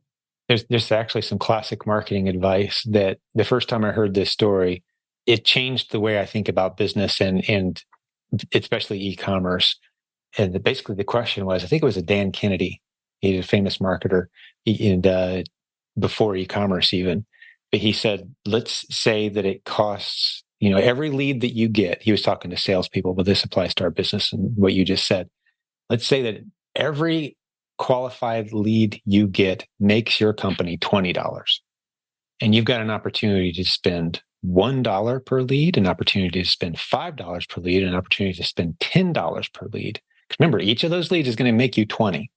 there's actually some classic marketing advice that the first time I heard this story, it changed the way I think about business and especially e-commerce. And basically the question was, I think it was a Dan Kennedy. He's a famous marketer and before e-commerce even. But he said, let's say that it costs, every lead that you get, he was talking to salespeople, but this applies to our business and what you just said. Let's say that every qualified lead you get makes your company $20. And you've got an opportunity to spend $1 per lead, an opportunity to spend $5 per lead, an opportunity to spend $10 per lead. Remember, each of those leads is going to make you 20.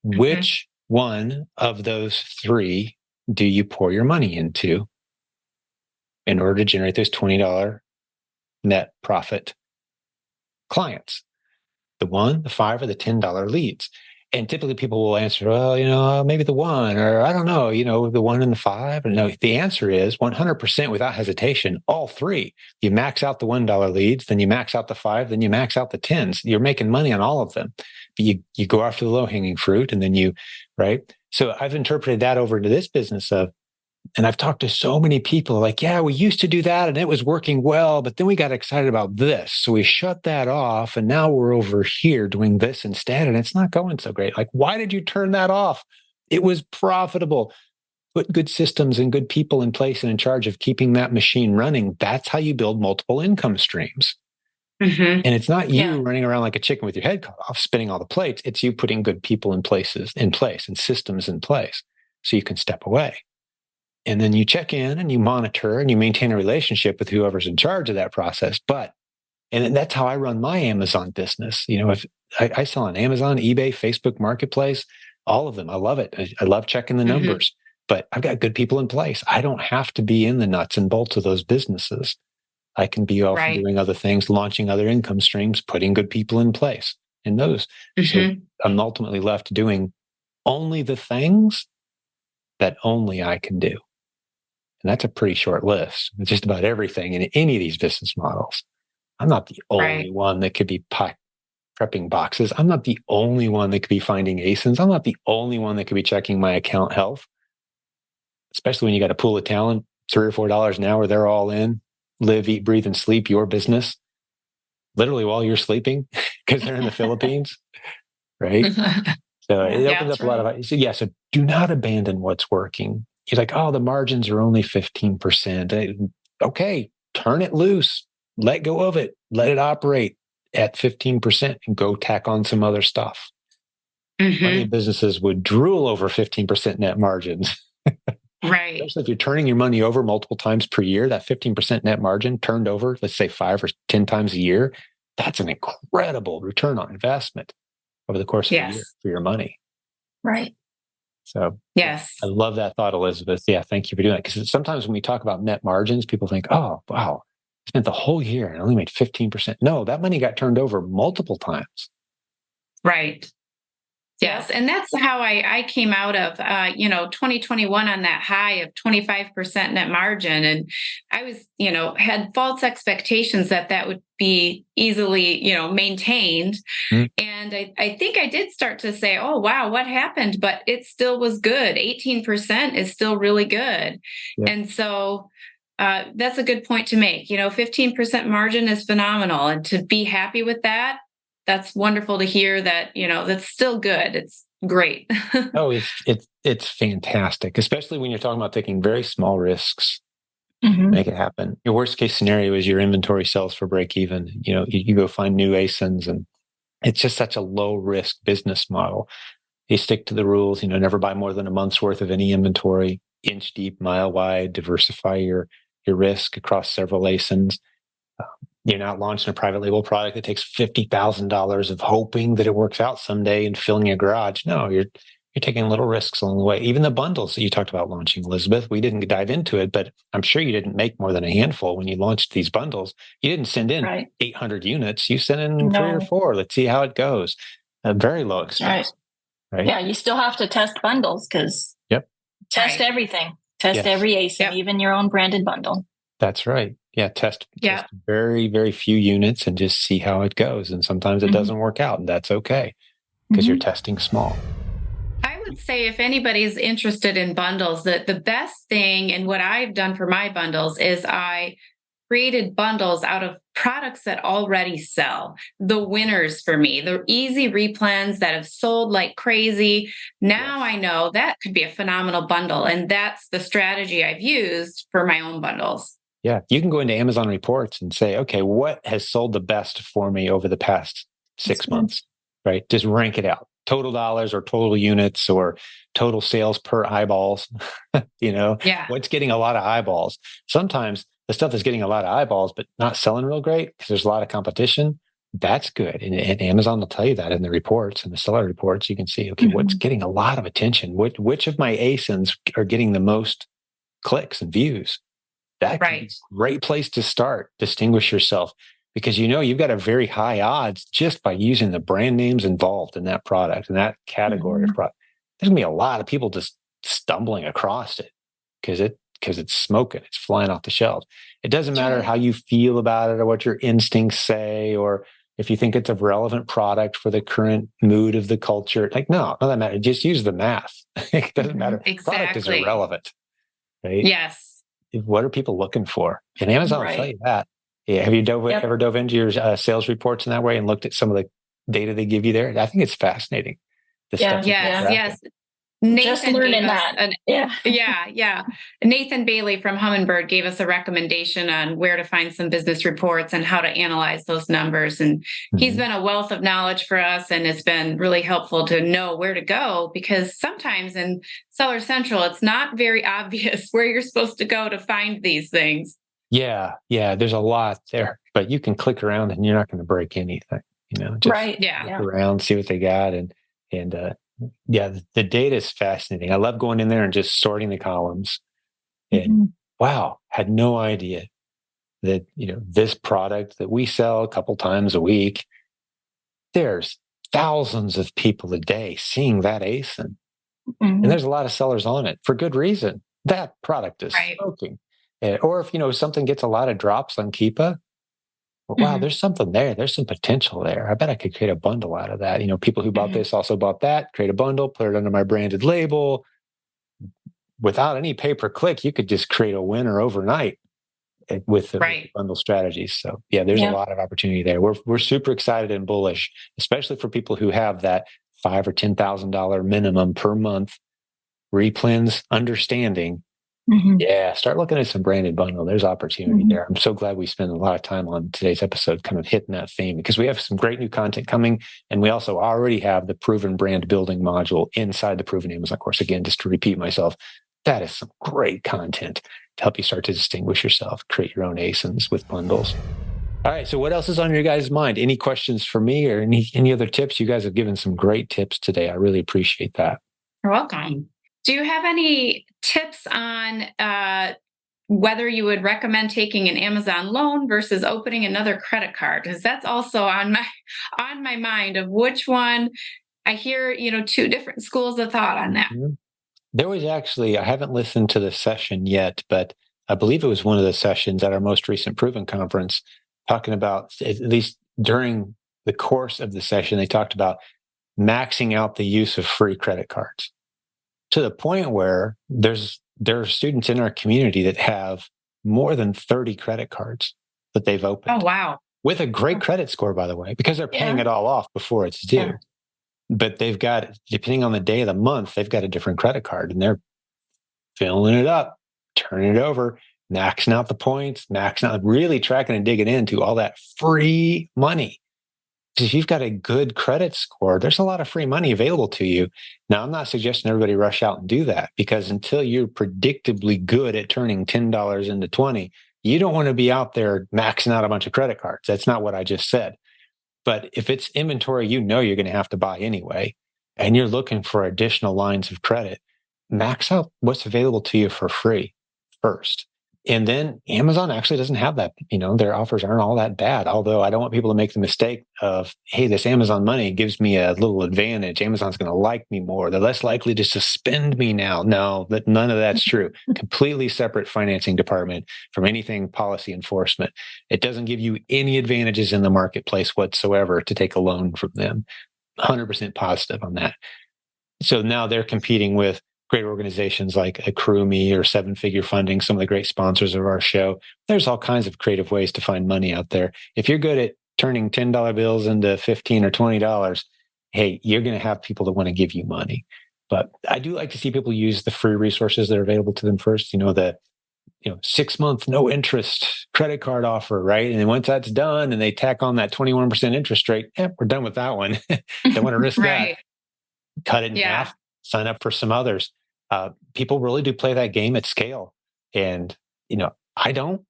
Which one of those three do you pour your money into in order to generate those $20 net profit clients? The 1, the 5, or the $10 leads? And typically people will answer, well, maybe the 1, or I don't know, the 1 and the 5. And no, the answer is 100% without hesitation, all three. You max out the $1 leads, then you max out the 5, then you max out the 10s. You're making money on all of them. But you go after the low hanging fruit, and then right? So I've interpreted that over into this business and I've talked to so many people like, yeah, we used to do that and it was working well, but then we got excited about this. So we shut that off and now we're over here doing this instead and it's not going so great. Like, why did you turn that off? It was profitable. Put good systems and good people in place and in charge of keeping that machine running. That's how you build multiple income streams. And it's not you running around like a chicken with your head cut off, spinning all the plates. It's you putting good people in place and systems in place so you can step away. And then you check in and you monitor and you maintain a relationship with whoever's in charge of that process. And that's how I run my Amazon business. If I sell on Amazon, eBay, Facebook Marketplace, all of them. I love it. I love checking the numbers, but I've got good people in place. I don't have to be in the nuts and bolts of those businesses. I can be off doing other things, launching other income streams, putting good people in place in those. So I'm ultimately left doing only the things that only I can do. And that's a pretty short list. It's just about everything in any of these business models. I'm not the only one that could be prepping boxes. I'm not the only one that could be finding ASINs. I'm not the only one that could be checking my account health. Especially when you got a pool of talent, $3 or $4 an hour, they're all in. Live, eat, breathe, and sleep your business. Literally while you're sleeping, because they're in the Philippines, right? So it opens up a lot of. So do not abandon what's working. You're like, the margins are only 15%. Okay, turn it loose. Let go of it. Let it operate at 15% and go tack on some other stuff. Many businesses would drool over 15% net margins. Right. Especially if you're turning your money over multiple times per year, that 15% net margin turned over, let's say 5 or 10 times a year, that's an incredible return on investment over the course of a year for your money. Right. So I love that thought, Elizabeth. Yeah, thank you for doing that. Because sometimes when we talk about net margins, people think, oh, wow, I spent the whole year and only made 15%. No, that money got turned over multiple times. Right. Yes. And that's how I came out of, 2021 on that high of 25% net margin. And I was, had false expectations that would be easily, maintained. And I think I did start to say, oh, wow, what happened? But it still was good. 18% is still really good. Yeah. And so that's a good point to make. 15% margin is phenomenal. And to be happy with that, that's wonderful to hear that, that's still good. It's great. It's fantastic, especially when you're talking about taking very small risks, make it happen. Your worst case scenario is your inventory sells for break even. You go find new ASINs, and it's just such a low risk business model. You stick to the rules, never buy more than a month's worth of any inventory, inch deep, mile wide, diversify your risk across several ASINs. You're not launching a private label product that takes $50,000 of hoping that it works out someday and filling your garage. No, you're taking little risks along the way. Even the bundles that you talked about launching, Elizabeth, we didn't dive into it, but I'm sure you didn't make more than a handful when you launched these bundles. You didn't send in 800 units. You sent in 3 or 4. Let's see how it goes. A very low expense. Right? Yeah, you still have to test bundles because test everything. Test every ASIN, even your own branded bundle. That's right. Yeah, test very, very few units and just see how it goes. And sometimes it doesn't work out, and that's okay because you're testing small. I would say if anybody's interested in bundles, the best thing and what I've done for my bundles is I created bundles out of products that already sell. The winners for me, the easy replens that have sold like crazy. Now I know that could be a phenomenal bundle. And that's the strategy I've used for my own bundles. Yeah, you can go into Amazon reports and say, okay, what has sold the best for me over the past 6 months, right? Just rank it out. total dollars or total units or total sales per eyeballs. Yeah. What's getting a lot of eyeballs? Sometimes the stuff is getting a lot of eyeballs, but not selling real great because there's a lot of competition. That's good. And Amazon will tell you that in the reports and the seller reports. You can see, okay, what's getting a lot of attention? Which of my ASINs are getting the most clicks and views? That can be a great place to start. Distinguish yourself because you've got a very high odds just by using the brand names involved in that product and that category of product. There's gonna be a lot of people just stumbling across it because it's smoking, it's flying off the shelves. It doesn't matter how you feel about it or what your instincts say, or if you think it's a relevant product for the current mood of the culture. Like, no, that matters. Just use the math. It doesn't matter. Exactly. Product is irrelevant, right? Yes. What are people looking for? And Amazon will tell you that. Yeah. Have you ever dove into your sales reports in that way and looked at some of the data they give you there? I think it's fascinating. Yes. Nathan just learning that. Yeah. Nathan Bailey from Humminbird gave us a recommendation on where to find some business reports and how to analyze those numbers. And he's been a wealth of knowledge for us, and it's been really helpful to know where to go, because sometimes in Seller Central, it's not very obvious where you're supposed to go to find these things. Yeah. There's a lot there, but you can click around and you're not going to break anything. Just click around, see what they got, and the data is fascinating. I love going in there and just sorting the columns. And wow, had no idea that this product that we sell a couple times a week, there's thousands of people a day seeing that ASIN, and there's a lot of sellers on it for good reason. That product is smoking. Or if something gets a lot of drops on Keepa, wow, there's something there. There's some potential there. I bet I could create a bundle out of that. People who bought this also bought that, create a bundle, put it under my branded label. Without any pay-per-click, you could just create a winner overnight with the bundle strategies. So there's a lot of opportunity there. We're super excited and bullish, especially for people who have that $5,000 or $10,000 minimum per month replens understanding. Yeah, start looking at some branded bundle. There's opportunity there. I'm so glad we spent a lot of time on today's episode kind of hitting that theme, because we have some great new content coming, and we also already have the proven brand building module inside the proven Amazon course. Again, just to repeat myself, that is some great content to help you start to distinguish yourself, create your own ASINs with bundles. All right, so what else is on your guys' mind? Any questions for me or any other tips? You guys have given some great tips today. I really appreciate that. You're welcome. Do you have any tips on whether you would recommend taking an Amazon loan versus opening another credit card? Because that's also on my mind of which one. I hear, two different schools of thought on that. There was actually, I haven't listened to the session yet, but I believe it was one of the sessions at our most recent Proven conference talking about, at least during the course of the session, they talked about maxing out the use of free credit cards, to the point where there are students in our community that have more than 30 credit cards that they've opened. Oh, wow. With a great credit score, by the way, because they're paying it all off before it's due. Yeah. But they've got, depending on the day of the month, they've got a different credit card, and they're filling it up, turning it over, maxing out the points, maxing out, really tracking and digging into all that free money. Because if you've got a good credit score, there's a lot of free money available to you. Now, I'm not suggesting everybody rush out and do that, because until you're predictably good at turning $10 into 20, you don't want to be out there maxing out a bunch of credit cards. That's not what I just said. But if it's inventory you're going to have to buy anyway, and you're looking for additional lines of credit, max out what's available to you for free first. And then Amazon actually doesn't have that. Their offers aren't all that bad. Although I don't want people to make the mistake of, hey, this Amazon money gives me a little advantage. Amazon's going to like me more. They're less likely to suspend me now. No, none of that's true. Completely separate financing department from anything policy enforcement. It doesn't give you any advantages in the marketplace whatsoever to take a loan from them. 100% positive on that. So now they're competing with great organizations like AccrueMe or Seven Figure Funding, some of the great sponsors of our show. There's all kinds of creative ways to find money out there. If you're good at turning $10 bills into $15 or $20, hey, you're going to have people that want to give you money. But I do like to see people use the free resources that are available to them first. The 6-month no interest credit card offer, right? And then once that's done and they tack on that 21% interest rate, we're done with that one. Don't want to risk that. cut it in half, sign up for some others. People really do play that game at scale. And, I don't,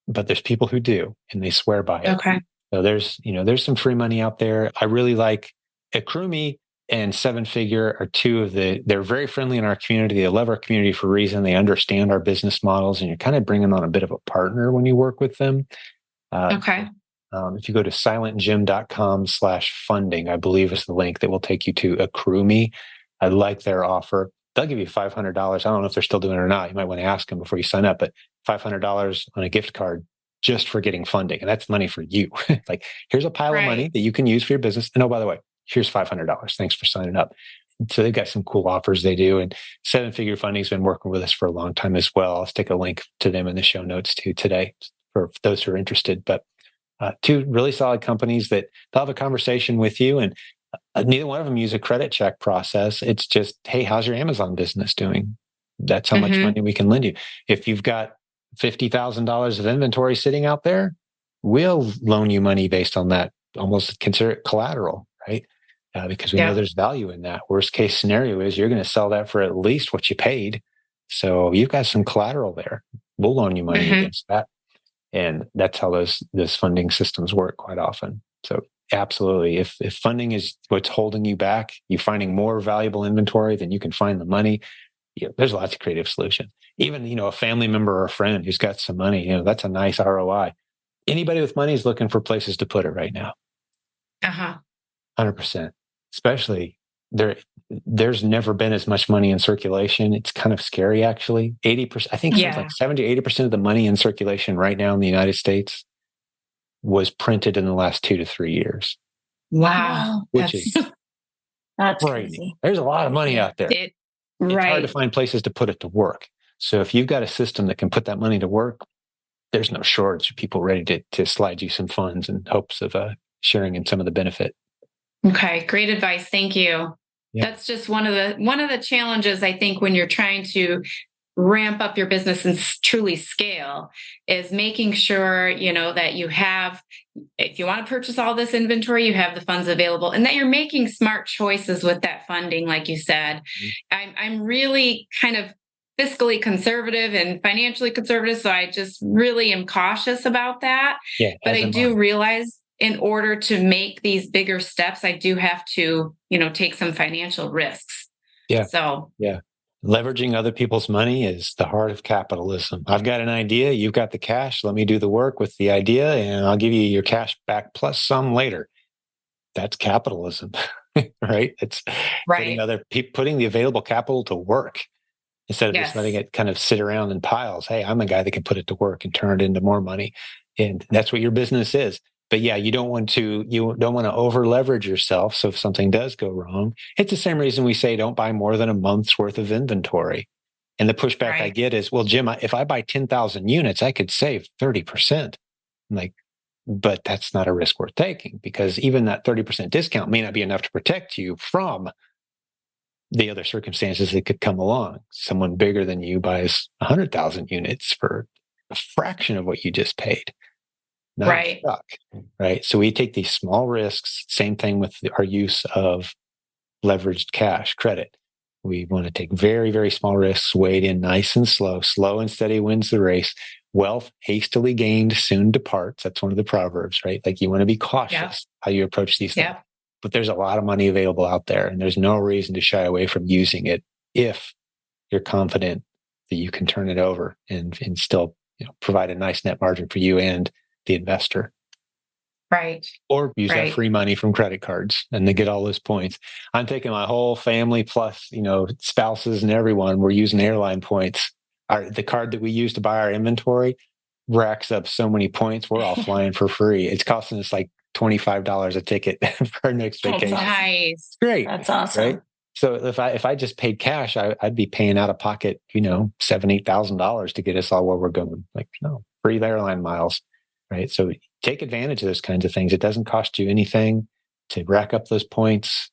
but there's people who do, and they swear by it. Okay. So there's some free money out there. I really like AccrueMe and Seven Figure are two of they're very friendly in our community. They love our community for a reason. They understand our business models, and you're kind of bringing on a bit of a partner when you work with them. Okay. If you go to silentjim.com/funding, I believe is the link that will take you to AccrueMe. I like their offer. They'll give you $500. I don't know if they're still doing it or not. You might want to ask them before you sign up, but $500 on a gift card just for getting funding. And that's money for you. Like, here's a pile of money that you can use for your business. And oh, by the way, here's $500. Thanks for signing up. So they've got some cool offers they do. And Seven Figure Funding's been working with us for a long time as well. I'll stick a link to them in the show notes too today for those who are interested. But two really solid companies that they'll have a conversation with you, and neither one of them use a credit check process. It's just, hey, how's your Amazon business doing? That's how much money we can lend you. If you've got $50,000 of inventory sitting out there, we'll loan you money based on that. Almost consider it collateral, right? Because we know there's value in that. Worst case scenario is you're going to sell that for at least what you paid. So you've got some collateral there. We'll loan you money against that. And that's how those funding systems work quite often. So absolutely, if funding is what's holding you back, you're finding more valuable inventory than you can find the money. There's lots of creative solutions. Even, a family member or a friend who's got some money, that's a nice ROI. Anybody with money is looking for places to put it right now. 100%. Especially there's never been as much money in circulation. It's kind of scary, actually. 80%, I think something like 70-80% of the money in circulation right now in the United States was printed in the last 2 to 3 years. Wow. Which is that's frightening. crazy. There's a lot of money out there. It's hard to find places to put it to work. So if you've got a system that can put that money to work, there's no shortage of people ready to slide you some funds in hopes of sharing in some of the benefit. Okay, great advice. Thank you. Yeah. That's just one of the challenges, I think, when you're trying to ramp up your business and truly scale, is making sure, that you have, if you want to purchase all this inventory, you have the funds available, and that you're making smart choices with that funding. Like you said, I'm really kind of fiscally conservative and financially conservative. So I just really am cautious about that. Yeah, but I do realize in order to make these bigger steps, I do have to, take some financial risks. Yeah. So, leveraging other people's money is the heart of capitalism. I've got an idea. You've got the cash. Let me do the work with the idea, and I'll give you your cash back plus some later. That's capitalism, right? It's putting the available capital to work instead of just letting it kind of sit around in piles. Hey, I'm the guy that can put it to work and turn it into more money. And that's what your business is. But you don't want to over leverage yourself. So if something does go wrong, it's the same reason we say don't buy more than a month's worth of inventory. And the pushback I get is, well, Jim, if I buy 10,000 units, I could save 30%. I'm like, but that's not a risk worth taking, because even that 30% discount may not be enough to protect you from the other circumstances that could come along. Someone bigger than you buys 100,000 units for a fraction of what you just paid. Not stuck, right? So we take these small risks. Same thing with our use of leveraged cash credit. We want to take very, very small risks, wade in nice and slow. Slow and steady wins the race. Wealth hastily gained soon departs. That's one of the proverbs, right? Like, you want to be cautious how you approach these things. But there's a lot of money available out there, and there's no reason to shy away from using it if you're confident that you can turn it over and still provide a nice net margin for you and the investor. Right. Or use that free money from credit cards and they get all those points. I'm taking my whole family plus, spouses and everyone. We're using airline points. The card that we use to buy our inventory racks up so many points. We're all flying for free. It's costing us like $25 a ticket for our next vacation. That's nice. Great. That's awesome. Right? So if I just paid cash, I'd be paying out of pocket, $7,000-$8,000 to get us all where we're going. Like, no, free airline miles. Right. So take advantage of those kinds of things. It doesn't cost you anything to rack up those points,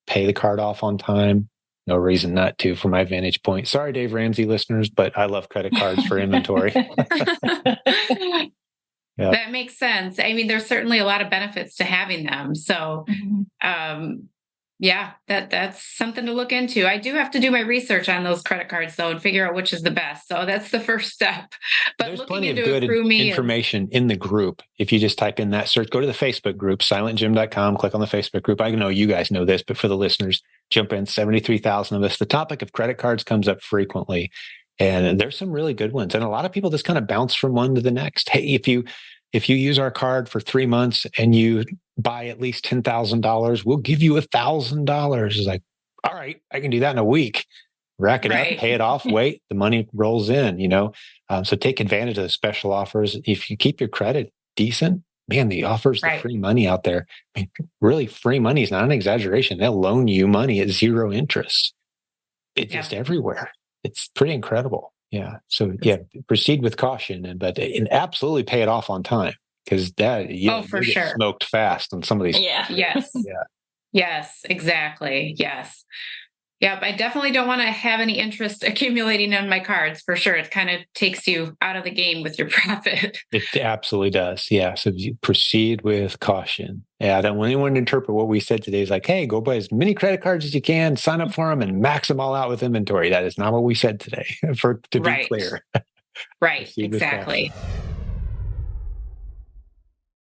pay the card off on time. No reason not to, from my vantage point. Sorry, Dave Ramsey listeners, but I love credit cards for inventory. That makes sense. I mean, there's certainly a lot of benefits to having them. So, Yeah, that's something to look into. I do have to do my research on those credit cards though and figure out which is the best. So that's the first step. But There's looking plenty of into it good through me is information in the group. If you just type in that search, go to the Facebook group, silentjim.com, click on the Facebook group. I know you guys know this, but for the listeners, jump in, 73,000 of us. The topic of credit cards comes up frequently, and there's some really good ones. And a lot of people just kind of bounce from one to the next. Hey, if you use our card for 3 months and you buy at least $10,000, we'll give you $1,000. It's like, all right, I can do that in a week. Rack it up, pay it off, wait, the money rolls in, So take advantage of the special offers. If you keep your credit decent, man, the offers, the free money out there. I mean, really, free money is not an exaggeration. They'll loan you money at 0 interest. It's just everywhere. It's pretty incredible. Yeah. So proceed with caution, but absolutely pay it off on time, because that for sure, smoked fast on some of these. Yeah. Yes. Yes, exactly. Yes. Yep. I definitely don't want to have any interest accumulating on my cards, for sure. It kind of takes you out of the game with your profit. It absolutely does. Yeah. So you proceed with caution. Yeah. I don't want anyone to interpret what we said today as like, hey, go buy as many credit cards as you can, sign up for them, and max them all out with inventory. That is not what we said today, to be clear. Right. Exactly.